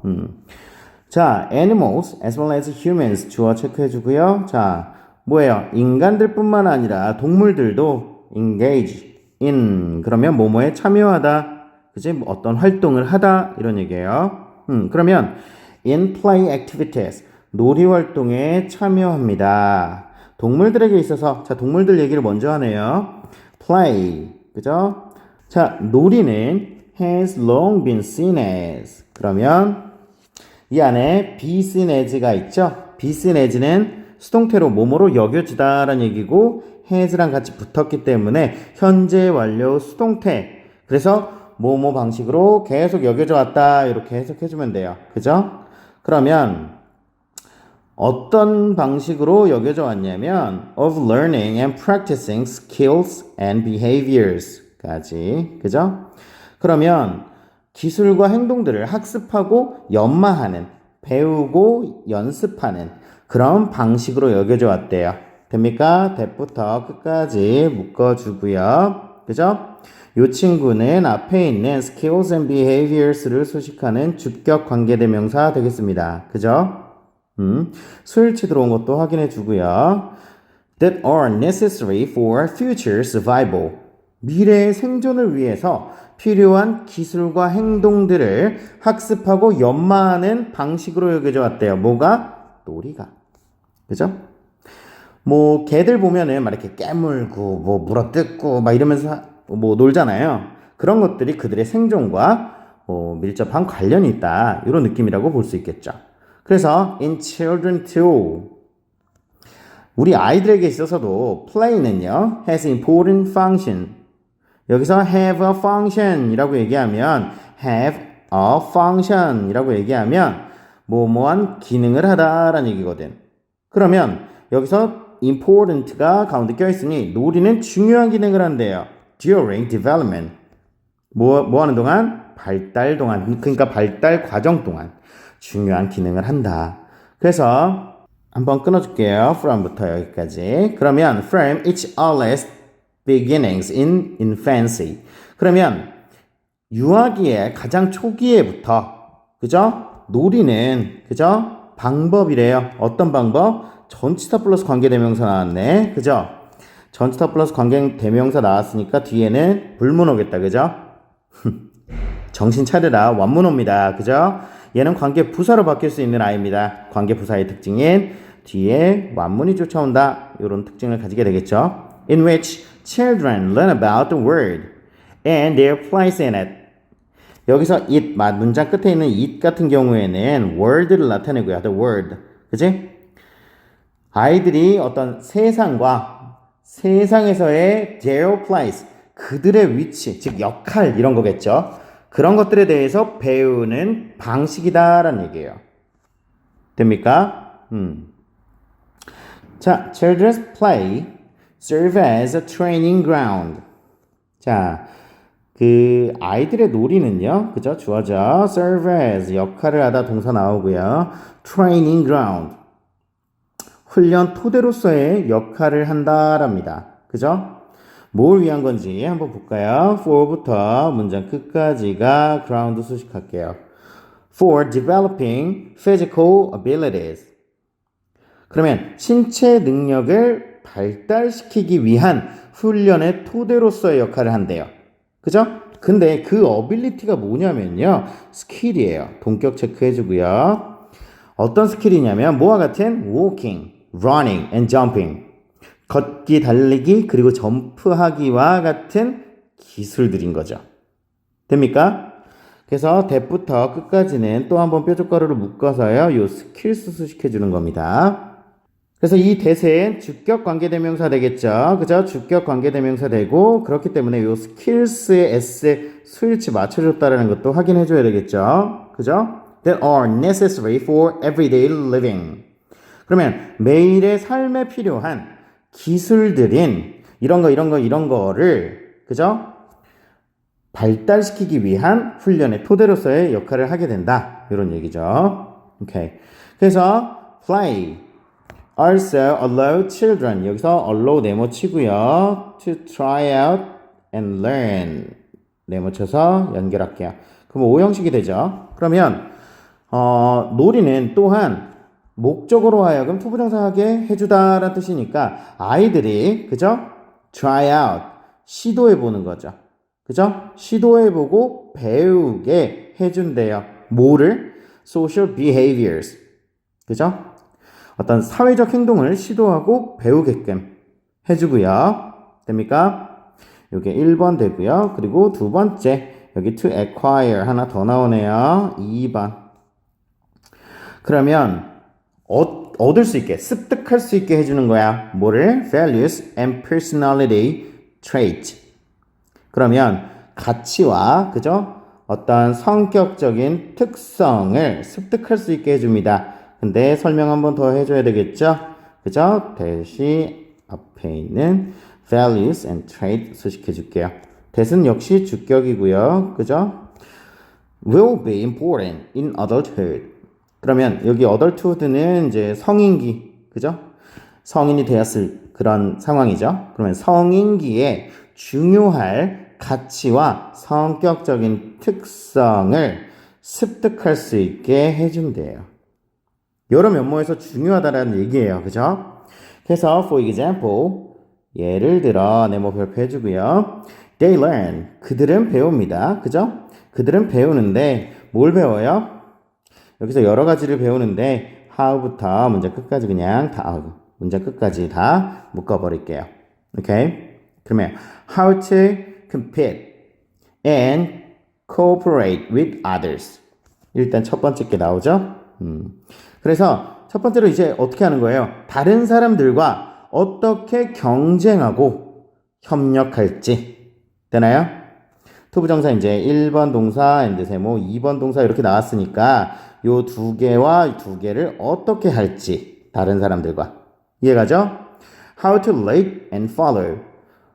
자, animals as well as humans 주어 체크해 주고요. 자, 뭐예요? 인간들 뿐만 아니라 동물들도 engage in 그러면 뭐뭐에 참여하다. 그치? 어떤 활동을 하다 이런 얘기예요. 그러면 in play activities 놀이 활동에 참여합니다. 동물들에게 있어서 자, 동물들 얘기를 먼저 하네요. play. 그죠? 자, 놀이는 has long been seen as 그러면 이 안에 be seen as가 있죠? be seen as는 수동태로 뭐뭐로 여겨지다라는 얘기고 has랑 같이 붙었기 때문에 현재 완료 수동태. 그래서 뭐뭐 방식으로 계속 여겨져 왔다 이렇게 해석해주면 돼요. 그죠? 그러면 어떤 방식으로 여겨져 왔냐면 of learning and practicing skills and behaviors 까지. 그죠? 그러면 기술과 행동들을 학습하고 연마하는, 배우고 연습하는 그런 방식으로 여겨져 왔대요. 됩니까? 대부터 끝까지 묶어주고요. 그죠? 이 친구는 앞에 있는 skills and behaviors를 수식하는 주격 관계대명사 되겠습니다. 그죠? 수일치 들어온 것도 확인해 주고요. That are necessary for future survival. 미래의 생존을 위해서 필요한 기술과 행동들을 학습하고 연마하는 방식으로 여겨져 왔대요. 뭐가? 놀이가. 그죠? 뭐 개들 보면은 막 이렇게 깨물고 뭐 물어뜯고 막 이러면서 뭐 놀잖아요. 그런 것들이 그들의 생존과 밀접한 관련이 있다. 이런 느낌이라고 볼 수 있겠죠. 그래서 in children too 우리 아이들에게 있어서도 play는요 has important function. 여기서 have a function 이라고 얘기하면 have a function 이라고 얘기하면 뭐뭐한 기능을 하다라는 얘기거든. 그러면 여기서 important가 가운데 껴있으니 놀이는 중요한 기능을 한대요. during development 뭐 하는 동안? 발달 동안. 그러니까 발달 과정 동안 중요한 기능을 한다. 그래서 한번 끊어줄게요. from부터 여기까지. 그러면 from its earliest beginnings in infancy. 그러면 유아기의 가장 초기에부터 그죠? 놀이는 그죠? 방법이래요. 어떤 방법? 전치사 플러스 관계대명사 나왔네. 그죠? 전치사 플러스 관계대명사 나왔으니까 뒤에는 불문 오겠다. 그죠? 정신 차려라. 완문 옵니다. 그죠? 얘는 관계 부사로 바뀔 수 있는 아이입니다. 관계 부사의 특징인 뒤에 완문이 쫓아온다. 이런 특징을 가지게 되겠죠. In which children learn about the world and their place in it. 여기서 it, 문장 끝에 있는 it 같은 경우에는 word를 나타내고요. the word. 그치? 아이들이 어떤 세상과 세상에서의 their place, 그들의 위치, 즉 역할 이런 거겠죠. 그런 것들에 대해서 배우는 방식이다라는 얘기예요. 됩니까? 자, children's play serve as a training ground. 자, 그 아이들의 놀이는요, 그죠? 주어져 serve as 역할을 하다 동사 나오고요. training ground 훈련 토대로서의 역할을 한다랍니다. 그죠? 뭘 위한 건지 한번 볼까요? for부터 문장 끝까지가 ground 수식할게요. for developing physical abilities. 그러면 신체 능력을 발달시키기 위한 훈련의 토대로서의 역할을 한대요. 그죠? 근데 그 ability가 뭐냐면요. 스킬이에요. 동격 체크해주고요. 어떤 스킬이냐면 뭐와 같은 walking, running and jumping. 걷기, 달리기, 그리고 점프하기와 같은 기술들인 거죠. 됩니까? 그래서 that부터 끝까지는 또 한번 뾰족가루를 묶어서요. 요 스킬스 수식해주는 겁니다. 그래서 이 that은 주격 관계대명사 되겠죠. 그죠? 주격 관계대명사 되고 그렇기 때문에 요 skills의 s에 수일치 맞춰줬다라는 것도 확인해줘야 되겠죠. 그죠? that are necessary for everyday living. 그러면 매일의 삶에 필요한 기술들인 이런 거를 그죠? 발달시키기 위한 훈련의 토대로서의 역할을 하게 된다. 이런 얘기죠. 오케이. 그래서 play also allow children 여기서 allow 네모 치고요. to try out and learn 네모 쳐서 연결할게요. 그럼 오형식이 되죠. 그러면 놀이는 또한 목적으로 하여금 투부정사하게 해주다라는 뜻이니까 아이들이 그죠? try out 시도해보는 거죠. 그죠? 시도해보고 배우게 해준대요. 뭐를? social behaviors. 그죠? 어떤 사회적 행동을 시도하고 배우게끔 해주고요. 됩니까? 요게 1번 되고요. 그리고 두 번째 여기 to acquire 하나 더 나오네요. 2번. 그러면 얻을 수 있게 습득할 수 있게 해주는 거야. 뭐를? values and personality traits. 그러면 가치와 그죠? 어떤 성격적인 특성을 습득할 수 있게 해줍니다. 근데 설명 한번 더 해줘야 되겠죠? 그죠? 대시 앞에 있는 values and trait 수식해 줄게요. 대신 역시 주격이고요. 그죠? will be important in adulthood. 그러면 여기 adulthood는 이제 성인기, 그죠? 성인이 되었을 그런 상황이죠. 그러면 성인기에 중요할 가치와 성격적인 특성을 습득할 수 있게 해준대요. 여러 면모에서 중요하다라는 얘기예요. 그죠? 그래서 for example 예를 들어 네모 별표 해주고요. They learn 그들은 배웁니다. 그죠? 그들은 배우는데 뭘 배워요? 여기서 여러 가지를 배우는데 how부터 문장 끝까지 그냥 다 문장 끝까지 다 묶어버릴게요. 오케이? 그러면 how to compete and cooperate with others. 일단 첫 번째 게 나오죠. 그래서 첫 번째로 이제 어떻게 하는 거예요? 다른 사람들과 어떻게 경쟁하고 협력할지. 되나요? 투부정사 이제 1번 동사 and 세모 2번 동사 이렇게 나왔으니까 요 두 개와 두 개를 어떻게 할지 다른 사람들과 이해가죠? How to lead and follow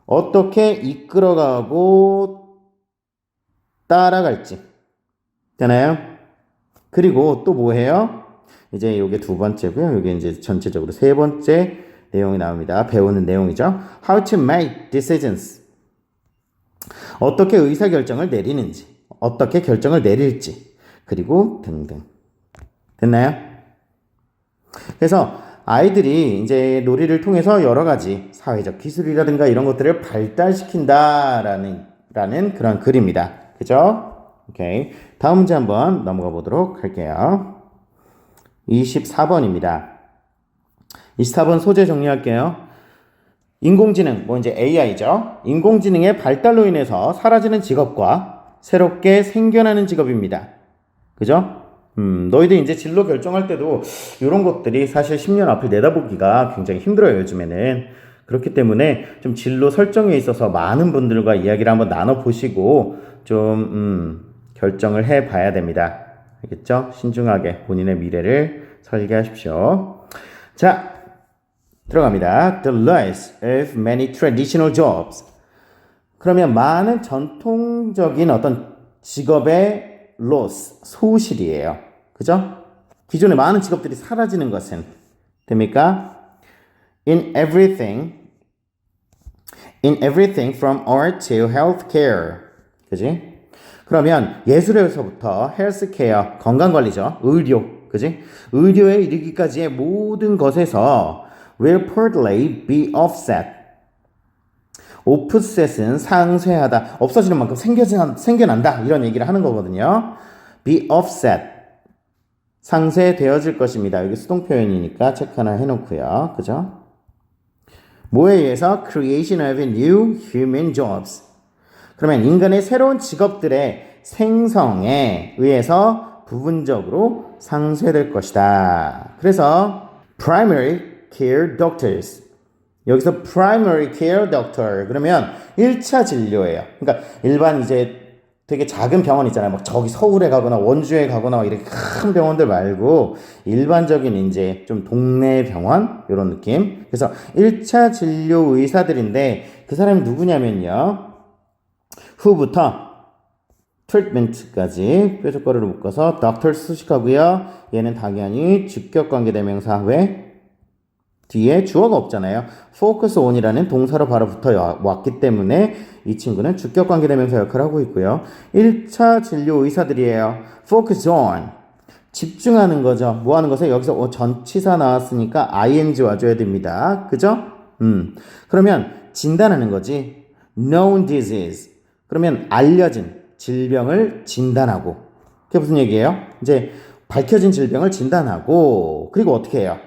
어떻게 이끌어가고 따라갈지 되나요? 그리고 또 뭐해요? 이제 요게 두 번째고요. 요게 이제 전체적으로 세 번째 내용이 나옵니다. 배우는 내용이죠. How to make decisions 어떻게 의사결정을 내리는지 어떻게 결정을 내릴지 그리고 등등 됐나요? 그래서 아이들이 이제 놀이를 통해서 여러 가지 사회적 기술이라든가 이런 것들을 발달시킨다라는 그런 글입니다. 그죠? 오케이. 다음 문제 한번 넘어가 보도록 할게요. 24번입니다. 24번 소재 정리할게요. 인공지능, 뭐 이제 AI죠. 인공지능의 발달로 인해서 사라지는 직업과 새롭게 생겨나는 직업입니다. 그죠? 너희들 이제 진로 결정할 때도 이런 것들이 사실 10년 앞을 내다보기가 굉장히 힘들어요, 요즘에는. 그렇기 때문에 좀 진로 설정에 있어서 많은 분들과 이야기를 한번 나눠보시고 좀, 결정을 해 봐야 됩니다. 알겠죠? 신중하게 본인의 미래를 설계하십시오. 자, 들어갑니다. The loss of many traditional jobs. 그러면 많은 전통적인 어떤 직업의 loss, 소실이에요. 그죠? 기존의 많은 직업들이 사라지는 것은 됩니까? In everything from art to healthcare. 그지? 그러면 예술에서부터 헬스케어, 건강관리죠. 의료. 그지? 의료에 이르기까지의 모든 것에서 will partly be offset. offset은 상쇄하다, 없어지는 만큼 생겨난다 이런 얘기를 하는 거거든요. be offset 상쇄되어질 것입니다. 여기 수동 표현이니까 체크 하나 해놓고요. 그죠? 뭐에 의해서? creation of new human jobs. 그러면 인간의 새로운 직업들의 생성에 의해서 부분적으로 상쇄될 것이다. 그래서 primary care doctors. 여기서 primary care doctor 그러면 1차 진료예요. 그러니까 일반 이제 되게 작은 병원 있잖아요. 막 저기 서울에 가거나 원주에 가거나 이렇게 큰 병원들 말고 일반적인 이제 좀 동네 병원 이런 느낌. 그래서 1차 진료 의사들인데 그 사람이 누구냐면요. 후부터 트리트먼트까지 뾰족거리를 묶어서 doctor 수식하고요. 얘는 당연히 주격관계대명사 왜? 뒤에 주어가 없잖아요. focus on이라는 동사로 바로 붙어 왔기 때문에 이 친구는 주격관계대명사 역할을 하고 있고요. 1차 진료 의사들이에요. focus on. 집중하는 거죠. 뭐 하는 것에 여기서 전치사 나왔으니까 ing 와줘야 됩니다. 그죠? 그러면 진단하는 거지. known disease. 그러면 알려진 질병을 진단하고. 그게 무슨 얘기예요? 이제 밝혀진 질병을 진단하고 그리고 어떻게 해요?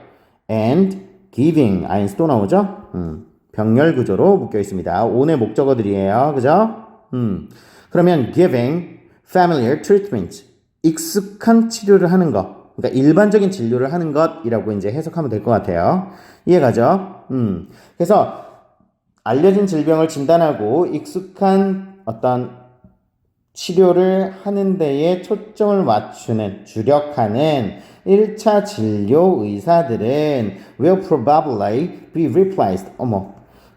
and giving, ing 또 나오죠? 병렬 구조로 묶여 있습니다. on의 목적어들이에요. 그죠? 그러면 giving familiar treatment, 익숙한 치료를 하는 것. 그러니까 일반적인 진료를 하는 것이라고 이제 해석하면 될 것 같아요. 이해가죠? 그래서 알려진 질병을 진단하고 익숙한 어떤 치료를 하는 데에 초점을 맞추는, 주력하는 1차 진료 의사들은 will probably be replaced.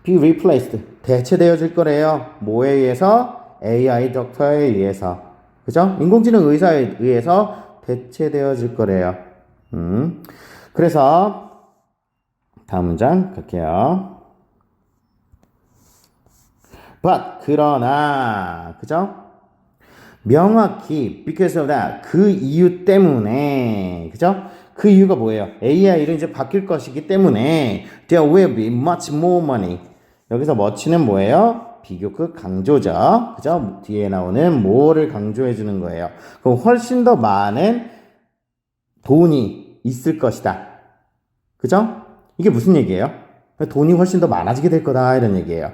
be replaced. 대체되어질 거래요. 뭐에 의해서? AI 덕터에 의해서. 그죠? 인공지능 의사에 의해서 대체되어질 거래요. 그래서 다음 문장 갈게요. but 그러나 그죠? 명확히 because of that 그 이유 때문에 그죠? 그 이유가 뭐예요? AI는 이제 바뀔 것이기 때문에 there will be much more money. 여기서 much는 뭐예요? 비교급 강조죠. 그죠? 뒤에 나오는 more를 강조해 주는 거예요. 그럼 훨씬 더 많은 돈이 있을 것이다. 그죠? 이게 무슨 얘기예요? 돈이 훨씬 더 많아지게 될 거다 이런 얘기예요.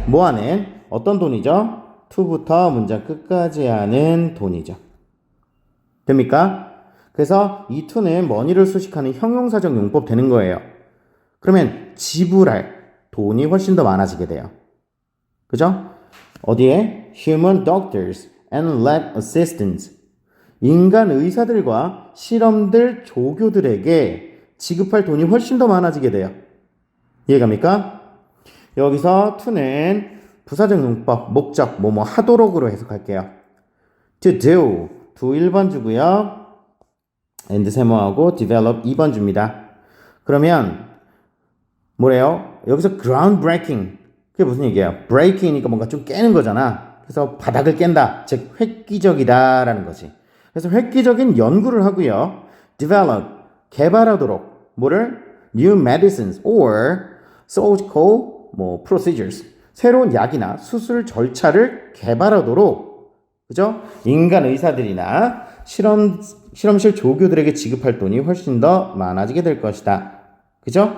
뭐하는? 어떤 돈이죠? to부터 문장 끝까지 하는 돈이죠. 됩니까? 그래서 이 to는 money를 수식하는 형용사적 용법 되는 거예요. 그러면 지불할 돈이 훨씬 더 많아지게 돼요. 그죠? 어디에? human doctors and lab assistants. 인간 의사들과 실험들 조교들에게 지급할 돈이 훨씬 더 많아지게 돼요. 이해갑니까? 여기서 to는 부사적 용법, 목적, 뭐뭐 하도록으로 해석할게요. to do, do 1번 주고요. and 세모하고 develop 2번 줍니다. 그러면 뭐래요? 여기서 groundbreaking, 그게 무슨 얘기예요? breaking이니까 뭔가 좀 깨는 거잖아. 그래서 바닥을 깬다, 즉 획기적이다 라는 거지. 그래서 획기적인 연구를 하고요. develop, 개발하도록 뭐를? new medicines or surgical procedures, 새로운 약이나 수술 절차를 개발하도록 그죠? 인간 의사들이나 실험실 조교들에게 지급할 돈이 훨씬 더 많아지게 될 것이다. 그죠?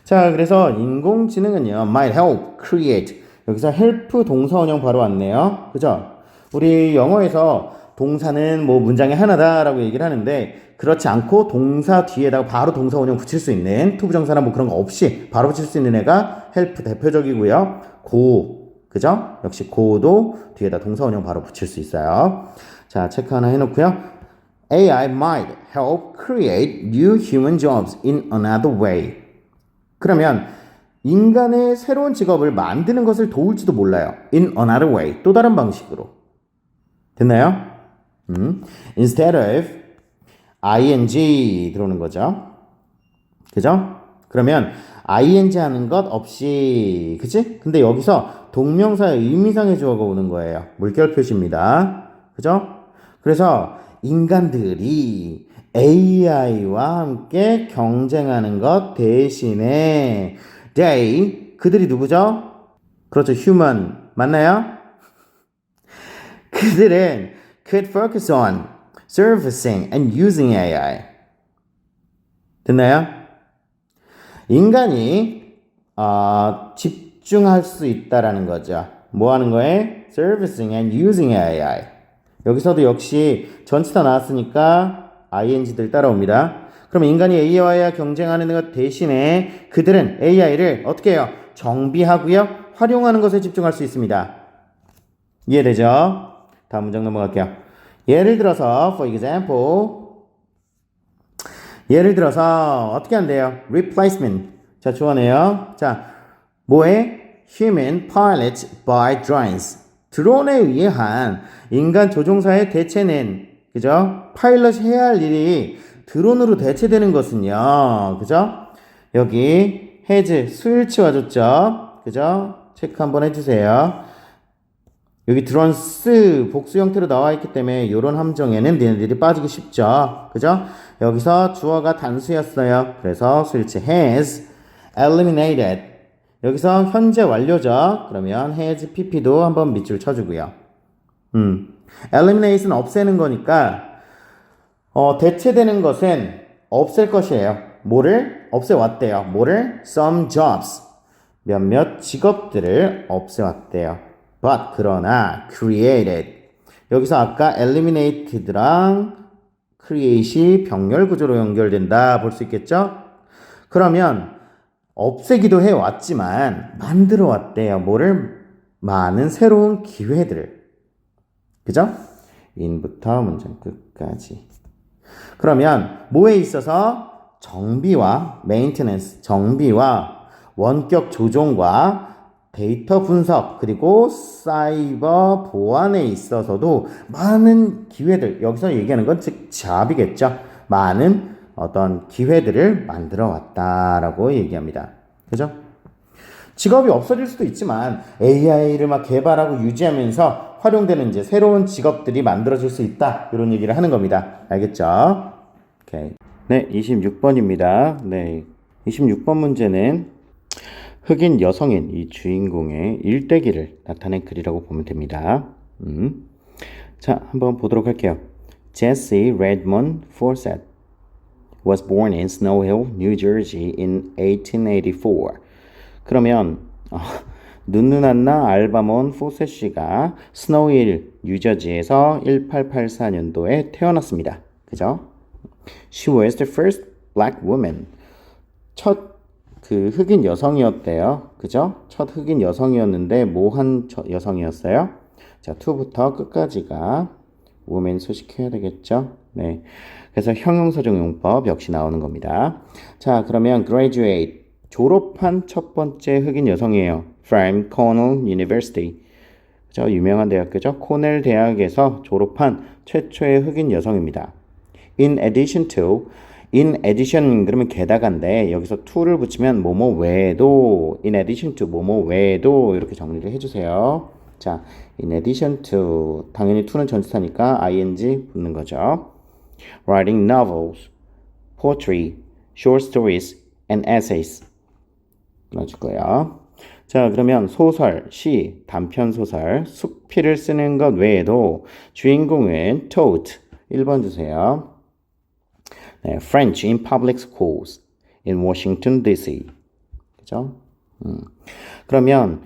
자, 그래서 인공지능은요, might help create. 여기서 help 동사원형 바로 왔네요. 그죠? 우리 영어에서 동사는 뭐 문장의 하나다라고 얘기를 하는데 그렇지 않고 동사 뒤에다가 바로 동사원형 붙일 수 있는 투부정사나 뭐 그런 거 없이 바로 붙일 수 있는 애가 help 대표적이고요. go, 그죠? 역시 go도 뒤에다 동사원형 바로 붙일 수 있어요. 자, 체크 하나 해놓고요. AI might help create new human jobs in another way. 그러면 인간의 새로운 직업을 만드는 것을 도울지도 몰라요. in another way, 또 다른 방식으로. 됐나요? Instead of ing 들어오는 거죠. 그죠? 그러면 ing 하는 것 없이, 그치? 근데 여기서 동명사의 의미상의 주어가 오는 거예요. 물결 표시입니다. 그죠? 그래서 인간들이 AI와 함께 경쟁하는 것 대신에 they, 그들이 누구죠? 그렇죠. human. 맞나요? 그들은 could focus on servicing and using AI. 됐나요? 인간이 집중할 수 있다라는 거죠. 뭐 하는 거에? servicing and using AI. 여기서도 역시 전치사 나왔으니까 ing들 따라옵니다. 그럼 인간이 AI와 경쟁하는 것 대신에 그들은 AI를 어떻게 해요? 정비하고요. 활용하는 것에 집중할 수 있습니다. 이해되죠? 다음 문장 넘어갈게요. 예를 들어서 for example 예를 들어서 어떻게 한대요? replacement. 자, 좋아하네요. 자, 뭐에? human pilots by drones. 드론에 의한 인간 조종사의 대체는 그죠? 파일럿이 해야 할 일이 드론으로 대체되는 것은요. 그죠? 여기 has 스위치 와줬죠? 그죠? 체크 한번 해주세요. 여기 드론스 복수 형태로 나와 있기 때문에 이런 함정에는 얘네들이 빠지기 쉽죠. 그죠? 여기서 주어가 단수였어요. 그래서 스위치 has eliminated. 여기서 현재 완료죠. 그러면 has pp도 한번 밑줄 쳐주고요. eliminate은 없애는 거니까 대체되는 것은 없앨 것이에요. 뭐를 없애왔대요. 뭐를? some jobs. 몇몇 직업들을 없애왔대요. but 그러나 created. 여기서 아까 eliminated랑 create이 병렬 구조로 연결된다 볼 수 있겠죠? 그러면 없애기도 해왔지만 만들어 왔대요. 뭐를? 많은 새로운 기회들을. 그죠? in부터 문장 끝까지. 그러면 뭐에 있어서? 정비와 maintenance, 정비와 원격 조종과 데이터 분석 그리고 사이버 보안에 있어서도 많은 기회들, 여기서 얘기하는 건 즉 잡이겠죠. 많은 어떤 기회들을 만들어 왔다라고 얘기합니다. 그죠? 직업이 없어질 수도 있지만 AI를 막 개발하고 유지하면서 활용되는 이제 새로운 직업들이 만들어질 수 있다. 이런 얘기를 하는 겁니다. 알겠죠? 오케이. 네, 26번입니다. 네. 26번 문제는 흑인 여성인 이 주인공의 일대기를 나타낸 글이라고 보면 됩니다. 자, 한번 보도록 할게요. Jesse Redmond Fawcett was born in Snow Hill, New Jersey in 1884. 그러면 눈누난나 알바몬 포셋씨가 스노우힐, 뉴저지에서 1884년도에 태어났습니다. 그죠? She was the first black woman. 첫 그 흑인 여성이었대요. 그죠? 첫 흑인 여성이었는데 뭐한 여성이었어요? 자, to부터 끝까지가 woman 소식해야 되겠죠? 네. 그래서 형용사정용법 역시 나오는 겁니다. 자, 그러면 graduate 졸업한 첫 번째 흑인 여성이에요. from Cornell University. 그죠? 유명한 대학교죠. 코넬 대학에서 졸업한 최초의 흑인 여성입니다. In addition to in addition 그러면 게다가인데 여기서 to를 붙이면 뭐뭐 외에도 in addition to 뭐뭐 외에도 이렇게 정리를 해주세요. 자, in addition to 당연히 to는 전치사니까 ing 붙는 거죠. Writing novels, poetry, short stories, and essays 넣어줄 거예요. 자, 그러면 소설, 시, 단편소설, 숙피를 쓰는 것 외에도 주인공은 taught 1번 주세요. 네, French in public schools in Washington D.C. 그죠? 그러면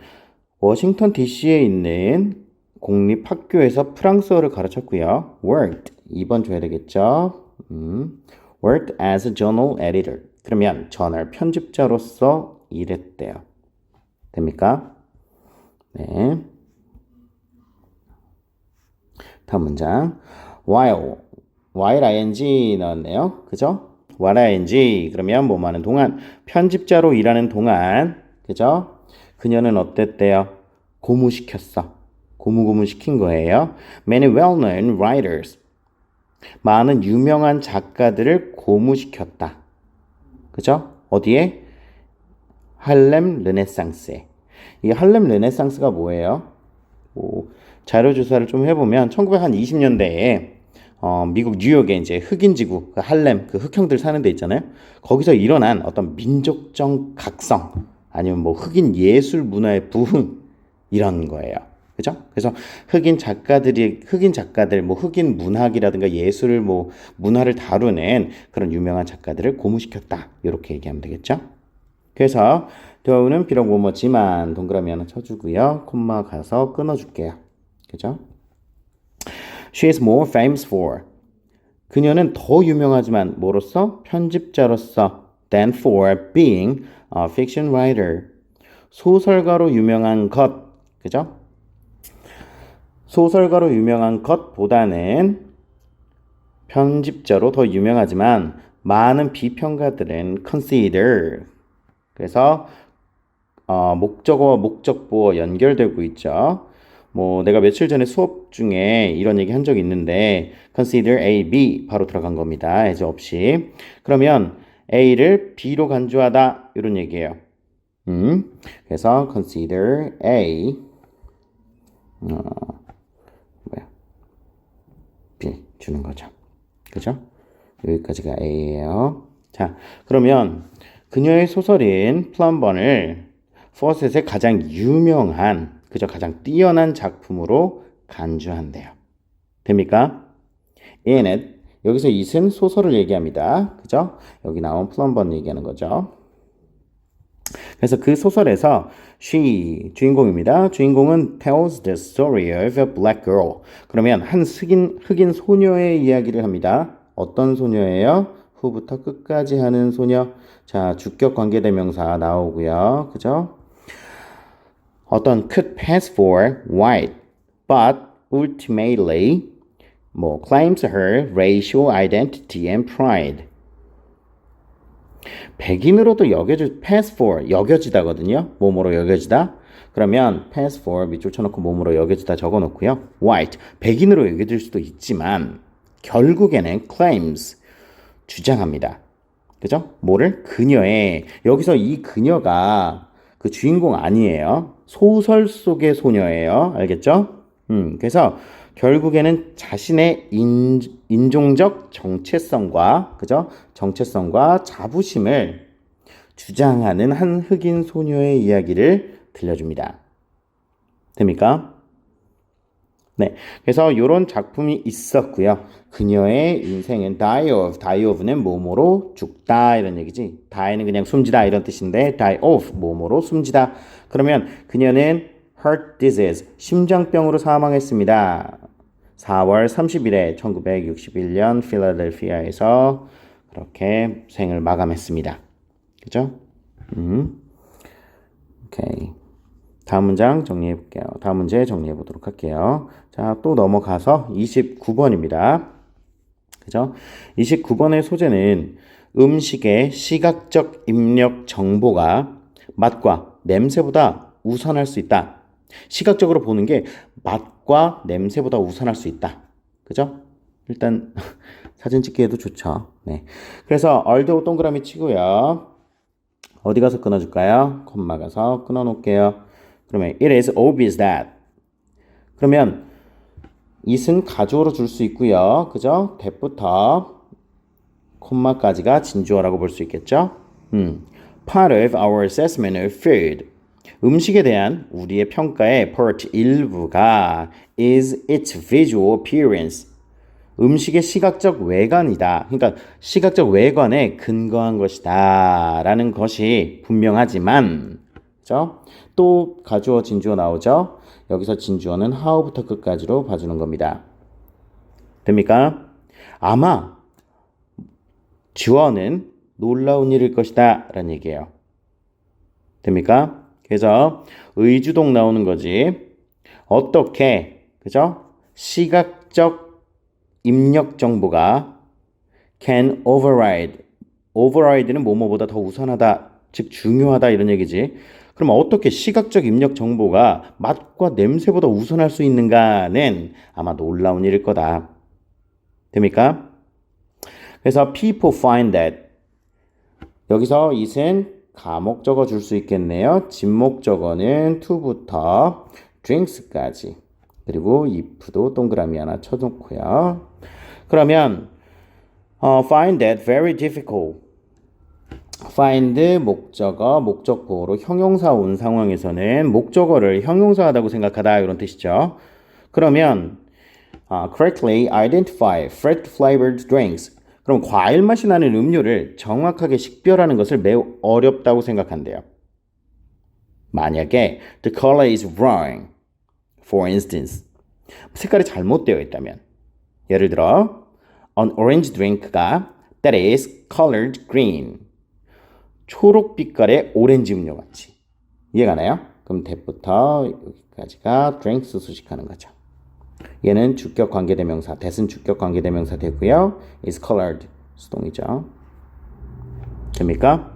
워싱턴 DC에 있는 공립학교에서 프랑스어를 가르쳤고요. Worked 2번 줘야 되겠죠? Worked as a journal editor. 그러면 저널 편집자로서 일했대요. 됩니까? 네. 다음 문장. while ing 나왔네요. 그죠? while ing 그러면 뭐 하는 동안 편집자로 일하는 동안 그죠? 그녀는 어땠대요? 고무시켰어. 고무시킨 거예요. Many well-known writers 많은 유명한 작가들을 고무시켰다. 그죠? 어디에? 할렘 르네상스에. 이 할렘 르네상스가 뭐예요? 자료 조사를 좀 해보면 1920년대에 미국 뉴욕에 이제 흑인 지구, 그 할렘, 그 흑형들 사는 데 있잖아요. 거기서 일어난 어떤 민족적 각성, 아니면 뭐 흑인 예술 문화의 부흥, 이런 거예요. 그죠? 그래서 흑인 작가들, 뭐 흑인 문학이라든가 예술을 뭐 문화를 다루는 그런 유명한 작가들을 고무시켰다. 이렇게 얘기하면 되겠죠? 그래서 더우는 비록 뭐뭐지만 동그라미 하나 쳐주고요. 콤마 가서 끊어줄게요. 그죠? She is more famous for. 그녀는 더 유명하지만 뭐로서? 편집자로서 than for being a fiction writer. 소설가로 유명한 것. 그죠? 소설가로 유명한 것보다는 편집자로 더 유명하지만 많은 비평가들은 consider 그래서 목적어와 목적보어 연결되고 있죠. 뭐 내가 며칠 전에 수업 중에 이런 얘기 한 적이 있는데 consider A, B 바로 들어간 겁니다. 해제 없이. 그러면 A를 B로 간주하다 이런 얘기예요. 그래서 consider A B 주는 거죠. 그죠? 여기까지가 A예요. 자, 그러면 그녀의 소설인 플럼번을 포셋의 가장 유명한, 그죠? 가장 뛰어난 작품으로 간주한대요. 됩니까? In it. 여기서 it은 소설을 얘기합니다. 그죠? 여기 나온 플럼번 얘기하는 거죠. 그래서 그 소설에서 she, 주인공입니다. 주인공은 tells the story of a black girl. 그러면 한 흑인 소녀의 이야기를 합니다. 어떤 소녀예요? 후부터 끝까지 하는 소녀. 자, 주격 관계대명사 나오고요. 그죠? 어떤 could pass for white, but ultimately claims her racial identity and pride. 백인으로도 pass for, 여겨지다거든요. 몸으로 여겨지다. 그러면 pass for 밑줄 쳐놓고 몸으로 여겨지다 적어놓고요. white, 백인으로 여겨질 수도 있지만 결국에는 claims, 주장합니다. 그죠? 뭐를? 그녀의, 여기서 이 그녀가 그 주인공 아니에요. 소설 속의 소녀예요. 알겠죠? 그래서 결국에는 자신의 인종적 정체성과, 그죠? 정체성과 자부심을 주장하는 한 흑인 소녀의 이야기를 들려줍니다. 됩니까? 네. 그래서 이런 작품이 있었고요. 그녀의 인생은 die of는 뭐뭐로 죽다 이런 얘기지. die는 그냥 숨지다 이런 뜻인데 die of 뭐뭐로 숨지다. 그러면 그녀는 heart disease 심장병으로 사망했습니다. 4월 30일에 1961년 필라델피아에서 그렇게 생을 마감했습니다. 그죠? 오케이. 다음 문장 정리해 볼게요. 다음 문제 정리해 보도록 할게요. 자, 또 넘어가서 29번입니다. 그죠? 29번의 소재는 음식의 시각적 입력 정보가 맛과 냄새보다 우선할 수 있다. 시각적으로 보는 게 맛과 냄새보다 우선할 수 있다. 그죠? 일단 사진 찍기에도 좋죠. 네. 그래서 얼도 동그라미 치고요. 어디 가서 끊어줄까요? 콤마 가서 끊어놓을게요. 그러면 it is obvious that. 그러면 it은 가주어로 줄 수 있고요. 그죠? that부터 콤마까지가 진주어라고 볼 수 있겠죠? Part of our assessment of food. 음식에 대한 우리의 평가의 part 일부가 is its visual appearance. 음식의 시각적 외관이다. 그러니까 시각적 외관에 근거한 것이다. 라는 것이 분명하지만, 그죠? 또 가주어, 진주어 나오죠? 여기서 진주어는 how부터 끝까지로 봐주는 겁니다. 됩니까? 아마 주어는 놀라운 일일 것이다. 라는 얘기예요. 됩니까? 그래서 의주동 나오는 거지. 어떻게, 그죠? 시각적 입력 정보가 can override는 뭐뭐보다 더 우선하다, 즉 중요하다 이런 얘기지. 그럼 어떻게 시각적 입력 정보가 맛과 냄새보다 우선할 수 있는가는 아마 놀라운 일일 거다. 됩니까? 그래서 people find that. 여기서 it은 가목적어 줄 수 있겠네요. 진목적어는 to부터 drinks까지. 그리고 if도 동그라미 하나 쳐놓고요. 그러면 find that very difficult. find 목적어, 목적보호로 형용사 온 상황에서는 목적어를 형용사하다고 생각하다 이런 뜻이죠. 그러면 correctly identify fruit flavored drinks. 그럼 과일 맛이 나는 음료를 정확하게 식별하는 것을 매우 어렵다고 생각한대요. 만약에 the color is wrong, for instance, 색깔이 잘못되어 있다면, 예를 들어 an orange drink가 that is colored green, 초록빛깔의 오렌지 음료 같이. 이해가나요? 그럼 that부터 여기까지가 drinks 수식하는 거죠. 얘는 주격 관계대명사, that은 주격 관계대명사 되고요. is colored, 수동이죠. 됩니까?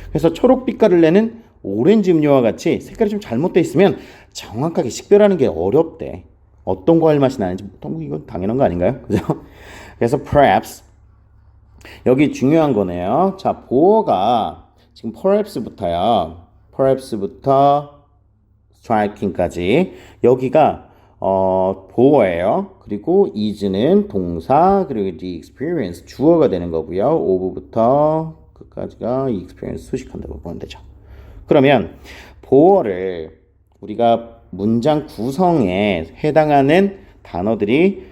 그래서 초록빛깔을 내는 오렌지 음료와 같이 색깔이 좀 잘못되어 있으면 정확하게 식별하는 게 어렵대. 어떤 과일 맛이 나는지 이건 당연한 거 아닌가요? 그죠? 그래서 perhaps 여기 중요한 거네요. 자, 보어가 지금 perhaps부터요. perhaps부터 striking까지 여기가 보어예요. 그리고 is는 동사, 그리고 the experience 주어가 되는 거고요. of부터 끝까지가 이 experience 수식한다고 보면 되죠. 그러면 보어를 우리가 문장 구성에 해당하는 단어들이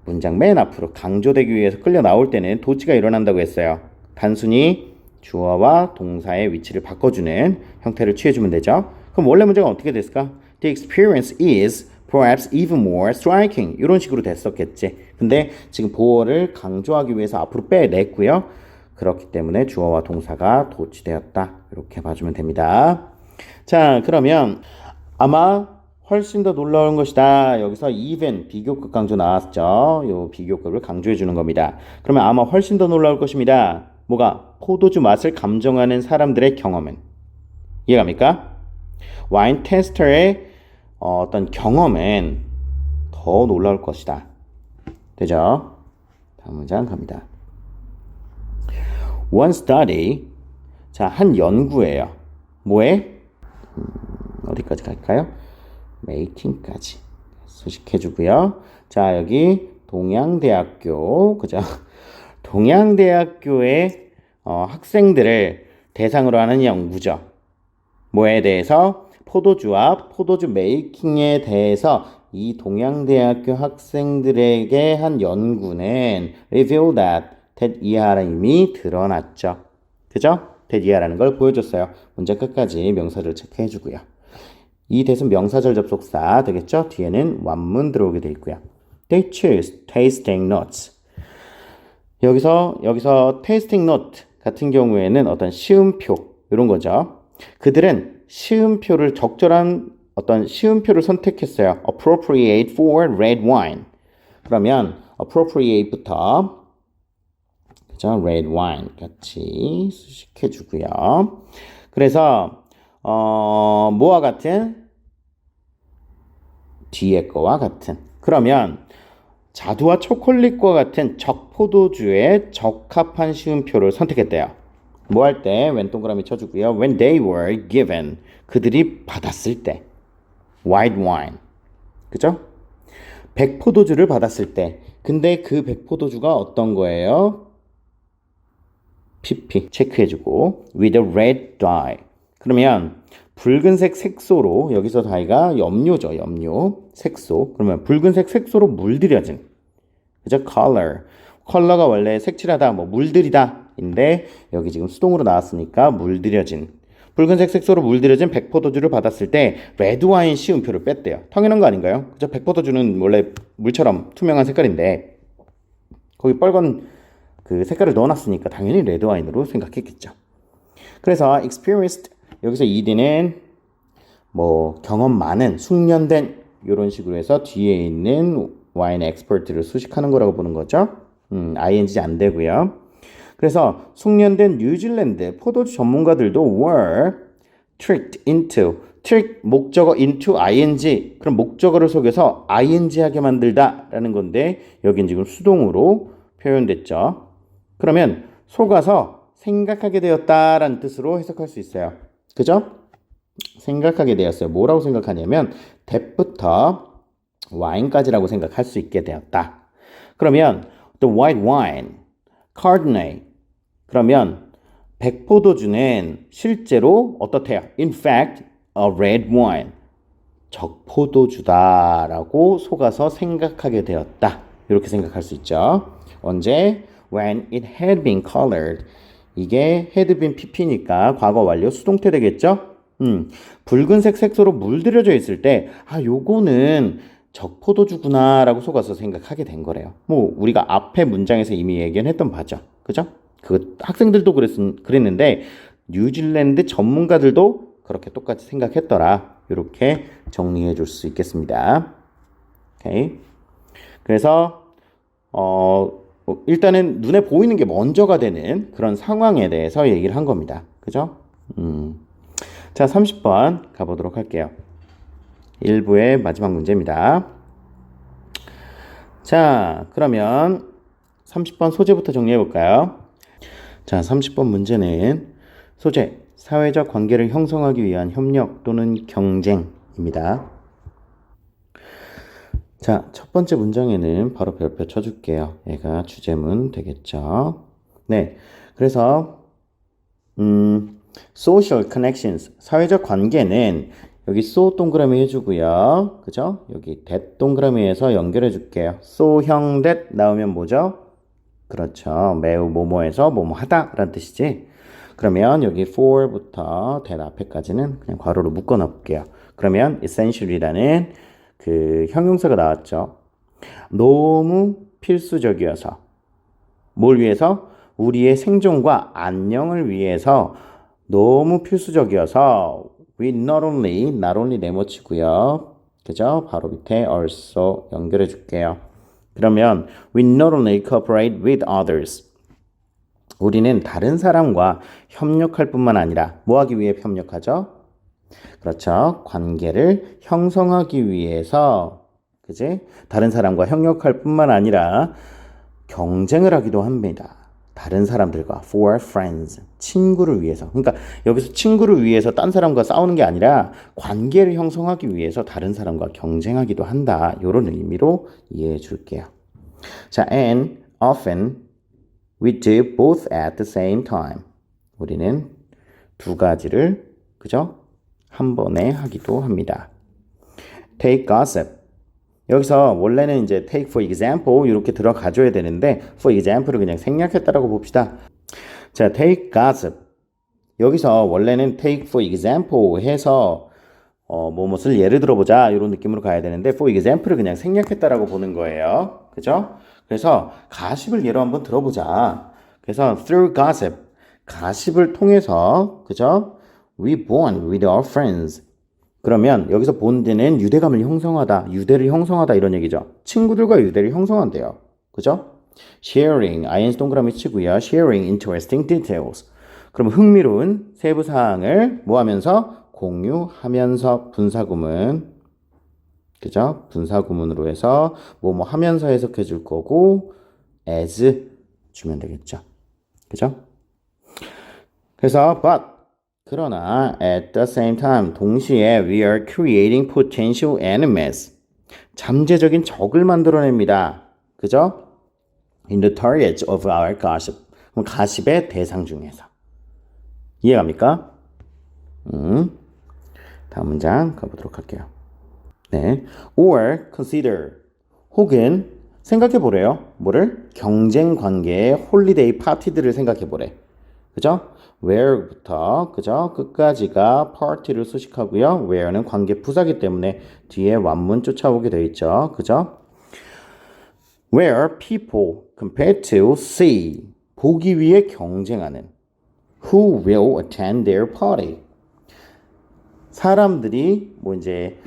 문장 맨 앞으로 강조되기 위해서 끌려 나올 때는 도치가 일어난다고 했어요. 단순히 주어와 동사의 위치를 바꿔주는 형태를 취해주면 되죠. 그럼 원래 문제가 어떻게 됐을까? The experience is perhaps even more striking. 이런 식으로 됐었겠지. 근데 지금 보어를 강조하기 위해서 앞으로 빼냈고요. 그렇기 때문에 주어와 동사가 도치되었다. 이렇게 봐주면 됩니다. 자, 그러면 아마 훨씬 더 놀라운 것이다. 여기서 even 비교급 강조 나왔죠. 요 비교급을 강조해 주는 겁니다. 그러면 아마 훨씬 더 놀라울 것입니다. 뭐가? 포도주 맛을 감정하는 사람들의 경험은. 이해갑니까? 와인 테스터의 어떤 경험은 더 놀라울 것이다. 되죠? 다음 문장 갑니다. One study. 자, 한 연구예요. 뭐에? 어디까지 갈까요? making까지 수식해주고요. 자, 여기 동양대학교, 그죠? 동양대학교의 학생들을 대상으로 하는 연구죠. 뭐에 대해서? 포도주와 포도주 메이킹에 대해서 이 동양대학교 학생들에게 한 연구는 reveal that 이하라는 이미 드러났죠. 그죠? that 이하라는 걸 보여줬어요. 문제 끝까지 명사를 체크해주고요. 이 that은 명사절 접속사 되겠죠? 뒤에는 완문 들어오게 되어 있고요. They choose tasting notes. 여기서 tasting note 같은 경우에는 어떤 시음표 이런 거죠. 그들은 시음표를 적절한 어떤 시음표를 선택했어요. appropriate for red wine. 그러면 appropriate부터 그죠? red wine 같이 수식해 주고요. 그래서 뭐와 같은? 뒤에 거와 같은. 그러면 자두와 초콜릿과 같은 적포도주에 적합한 시음표를 선택했대요. 뭐 할 때? when 동그라미 쳐주고요. when they were given. 그들이 받았을 때. white wine. 그죠? 백포도주를 받았을 때. 근데 그 백포도주가 어떤 거예요? PP 체크해주고 with a red dye. 그러면 붉은색 색소로 여기서 dye가 염료죠. 염료. 색소. 그러면 붉은색 색소로 물들여진. 그죠? color. 컬러가 원래 색칠하다, 물들이다 인데 여기 지금 수동으로 나왔으니까 물들여진. 붉은색 색소로 물들여진 백포도주를 받았을 때 레드와인 시음표를 뺐대요. 당연한 거 아닌가요? 그죠? 백포도주는 원래 물처럼 투명한 색깔인데 거기 빨간 그 색깔을 넣어놨으니까 당연히 레드와인으로 생각했겠죠. 그래서 experienced 여기서 ed는 경험 많은, 숙련된 이런 식으로 해서 뒤에 있는 와인 엑스퍼트를 수식하는 거라고 보는 거죠. ing 안 되고요. 그래서 숙련된 뉴질랜드 포도주 전문가들도 were tricked into, trick 목적어 into ing. 그럼 목적어를 속여서 ing 하게 만들다 라는 건데 여긴 지금 수동으로 표현됐죠. 그러면 속아서 생각하게 되었다라는 뜻으로 해석할 수 있어요. 그죠? 생각하게 되었어요. 뭐라고 생각하냐면 that부터 와인까지라고 생각할 수 있게 되었다. 그러면 the white wine, Chardonnay. 그러면 백포도주는 실제로 어떻대요? In fact, a red wine. 적포도주다라고 속아서 생각하게 되었다. 이렇게 생각할 수 있죠. 언제? When it had been colored. 이게 had been pp니까 과거 완료 수동태 되겠죠? 붉은색 색소로 물들여져 있을 때 요거는 적포도주구나 라고 속아서 생각하게 된 거래요. 우리가 앞에 문장에서 이미 예견했던 바죠. 그죠? 그 학생들도 그랬는데 뉴질랜드 전문가들도 그렇게 똑같이 생각했더라. 이렇게 정리해 줄 수 있겠습니다. 오케이. 그래서 일단은 눈에 보이는 게 먼저가 되는 그런 상황에 대해서 얘기를 한 겁니다. 그죠? 자, 30번 가보도록 할게요. 1부의 마지막 문제입니다. 자, 그러면 30번 소재부터 정리해 볼까요? 자, 30번 문제는 소재, 사회적 관계를 형성하기 위한 협력 또는 경쟁입니다. 자, 첫 번째 문장에는 바로 별표 쳐줄게요. 얘가 주제문 되겠죠. 네, 그래서 social connections, 사회적 관계는 여기 so 동그라미 해주고요. 그죠? 여기 that 동그라미에서 연결해 줄게요. so형 that 나오면 뭐죠? 그렇죠. 매우 뭐뭐해서 뭐뭐 하다 라는 뜻이지. 그러면 여기 for부터 that 앞에까지는 그냥 괄호로 묶어 놓을게요. 그러면 essential이라는 그 형용사가 나왔죠. 너무 필수적이어서 뭘 위해서? 우리의 생존과 안녕을 위해서 너무 필수적이어서 we not only 네모치고요. 그죠? 바로 밑에 also 연결해 줄게요. 그러면 we not only cooperate with others. 우리는 다른 사람과 협력할 뿐만 아니라 뭐 하기 위해 협력하죠? 그렇죠. 관계를 형성하기 위해서 그지? 다른 사람과 협력할 뿐만 아니라 경쟁을 하기도 합니다. 다른 사람들과 for friends, 친구를 위해서. 그러니까 여기서 친구를 위해서 딴 사람과 싸우는 게 아니라 관계를 형성하기 위해서 다른 사람과 경쟁하기도 한다. 이런 의미로 이해해 줄게요. 자, and often we do both at the same time. 우리는 두 가지를 그죠? 한 번에 하기도 합니다. Take gossip. 여기서 원래는 이제 take for example 이렇게 들어가줘야 되는데 for example을 그냥 생략했다라고 봅시다. 자, take gossip. 여기서 원래는 take for example 해서 무엇을 예를 들어보자 이런 느낌으로 가야 되는데 for example을 그냥 생략했다라고 보는 거예요. 그죠? 그래서 가십을 예로 한번 들어보자. 그래서 through gossip, 가십을 통해서 그죠? We bond with our friends. 그러면 여기서 본드는 유대감을 형성하다, 유대를 형성하다 이런 얘기죠. 친구들과 유대를 형성한대요. 그죠? Sharing, ing 동그라미 치고요. Sharing interesting details. 그럼 흥미로운 세부 사항을 뭐 하면서? 공유하면서 분사구문. 그죠? 분사구문으로 해서 뭐 하면서 해석해 줄 거고 as 주면 되겠죠. 그죠? 그래서 but 그러나 at the same time 동시에 we are creating potential enemies. 잠재적인 적을 만들어냅니다. 그죠? In the targets of our gossip. 그럼 가십의 대상 중에서. 이해갑니까? 다음 문장 가보도록 할게요. 네. Or consider. 혹은 생각해 보래요. 뭐를? 경쟁 관계의 홀리데이 파티들을 생각해 보래. 그죠? where부터 그죠? 끝까지가 party를 수식하고요. where는 관계 부사기 때문에 뒤에 완문 쫓아오게 되어 있죠. 그죠? where people compare to see 보기 위해 경쟁하는 who will attend their party 사람들이 뭐 이제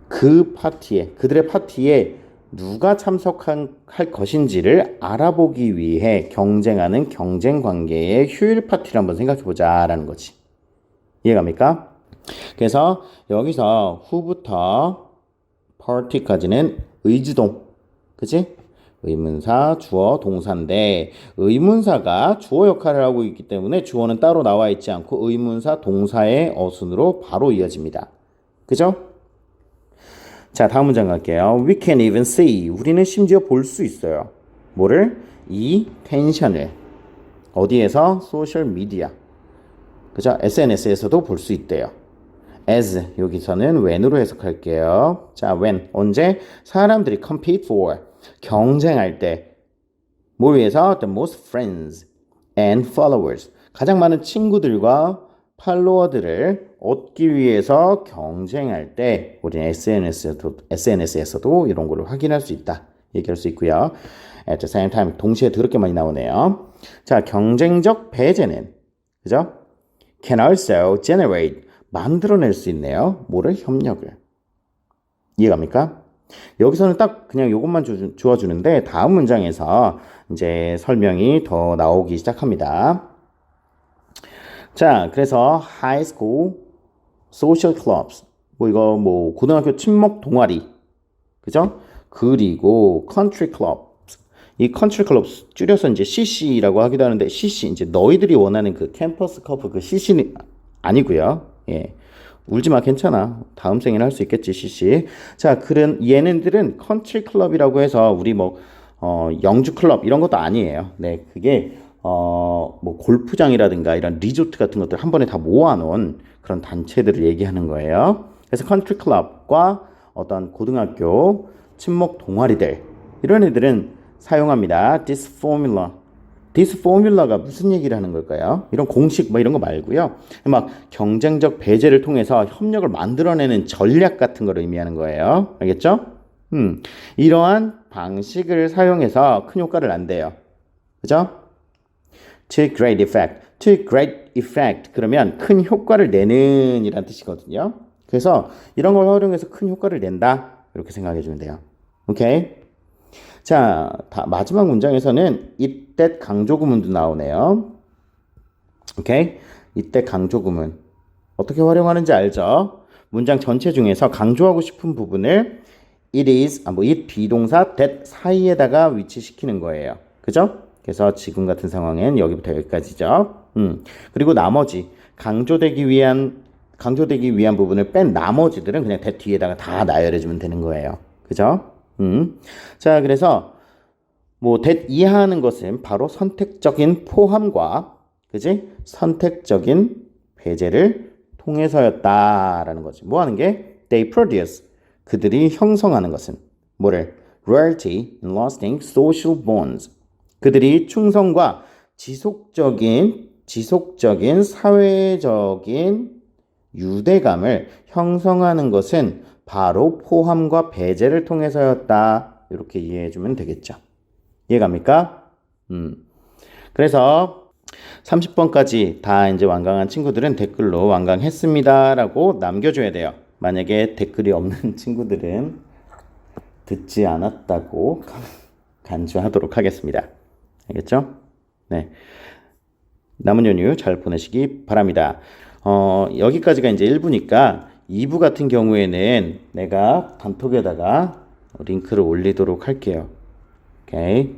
그 파티에 그들의 파티에 누가 참석할 것인지를 알아보기 위해 경쟁하는 경쟁 관계의 효율 파티를 한번 생각해 보자라는 거지. 이해갑니까? 그래서 여기서 who부터 party까지는 의주동. 그치? 의문사, 주어, 동사인데 의문사가 주어 역할을 하고 있기 때문에 주어는 따로 나와 있지 않고 의문사, 동사의 어순으로 바로 이어집니다. 그죠? 자, 다음 문장 갈게요. We can even see. 우리는 심지어 볼 수 있어요. 뭐를? 이 텐션을. 어디에서? 소셜 미디어. 그죠? SNS에서도 볼 수 있대요. as 여기서는 when으로 해석할게요. 자, when 언제? 사람들이 compete for 경쟁할 때 뭘 위해서? The most friends and followers 가장 많은 친구들과 팔로워들을 얻기 위해서 경쟁할 때 우리는 SNS에서도 이런 걸 확인할 수 있다. 얘기할 수 있고요. At the same time 동시에 더럽게 많이 나오네요. 자, 경쟁적 배제는 그죠? Can also generate 만들어낼 수 있네요. 뭐를? 협력을. 이해갑니까? 여기서는 딱 그냥 요것만 주어주는데 다음 문장에서 이제 설명이 더 나오기 시작합니다. 자, 그래서 high school social clubs 이거 고등학교 친목 동아리 그죠? 그리고 country clubs 이 country clubs 줄여서 이제 CC라고 하기도 하는데 CC 이제 너희들이 원하는 그 캠퍼스 커플 그 CC는 아니고요. 예. 울지 마 괜찮아. 다음 생에는 할 수 있겠지 CC. 자, 그런 얘네들은 컨트리 클럽이라고 해서 우리 영주 클럽 이런 것도 아니에요. 네, 그게 골프장이라든가 이런 리조트 같은 것들 한 번에 다 모아놓은 그런 단체들을 얘기하는 거예요. 그래서 컨트리 클럽과 어떤 고등학교 친목 동아리들 이런 애들은 사용합니다. This formula. This formula가 무슨 얘기를 하는 걸까요? 이런 공식 이런 거 말고요. 막 경쟁적 배제를 통해서 협력을 만들어내는 전략 같은 걸 의미하는 거예요. 알겠죠? 이러한 방식을 사용해서 큰 효과를 낸대요. 그죠? To great effect. To great effect. 그러면 큰 효과를 내는 이란 뜻이거든요. 그래서 이런 걸 활용해서 큰 효과를 낸다. 이렇게 생각해 주면 돼요. 오케이? 자, 마지막 문장에서는 이때 강조구문도 나오네요. 오케이? 이때 강조구문. 어떻게 활용하는지 알죠? 문장 전체 중에서 강조하고 싶은 부분을 it is, it 비동사 that 사이에다가 위치시키는 거예요. 그죠? 그래서 지금 같은 상황엔 여기부터 여기까지죠. 그리고 나머지 강조되기 위한 부분을 뺀 나머지들은 그냥 that 뒤에다가 다 나열해주면 되는 거예요. 그죠? 자, 그래서 that 이하하는 것은 바로 선택적인 포함과 그지? 선택적인 배제를 통해서였다라는 거지. 뭐 하는 게? They produce. 그들이 형성하는 것은 뭐를? Loyalty and lasting social bonds. 그들이 충성과 지속적인 사회적인 유대감을 형성하는 것은 바로 포함과 배제를 통해서였다. 이렇게 이해해주면 되겠죠. 이해갑니까? 그래서 30번까지 다 이제 완강한 친구들은 댓글로 완강했습니다 라고 남겨줘야 돼요. 만약에 댓글이 없는 친구들은 듣지 않았다고 간주하도록 하겠습니다. 알겠죠? 네. 남은 연휴 잘 보내시기 바랍니다. 여기까지가 이제 1부니까 2부 같은 경우에는 내가 단톡에다가 링크를 올리도록 할게요. 오케이.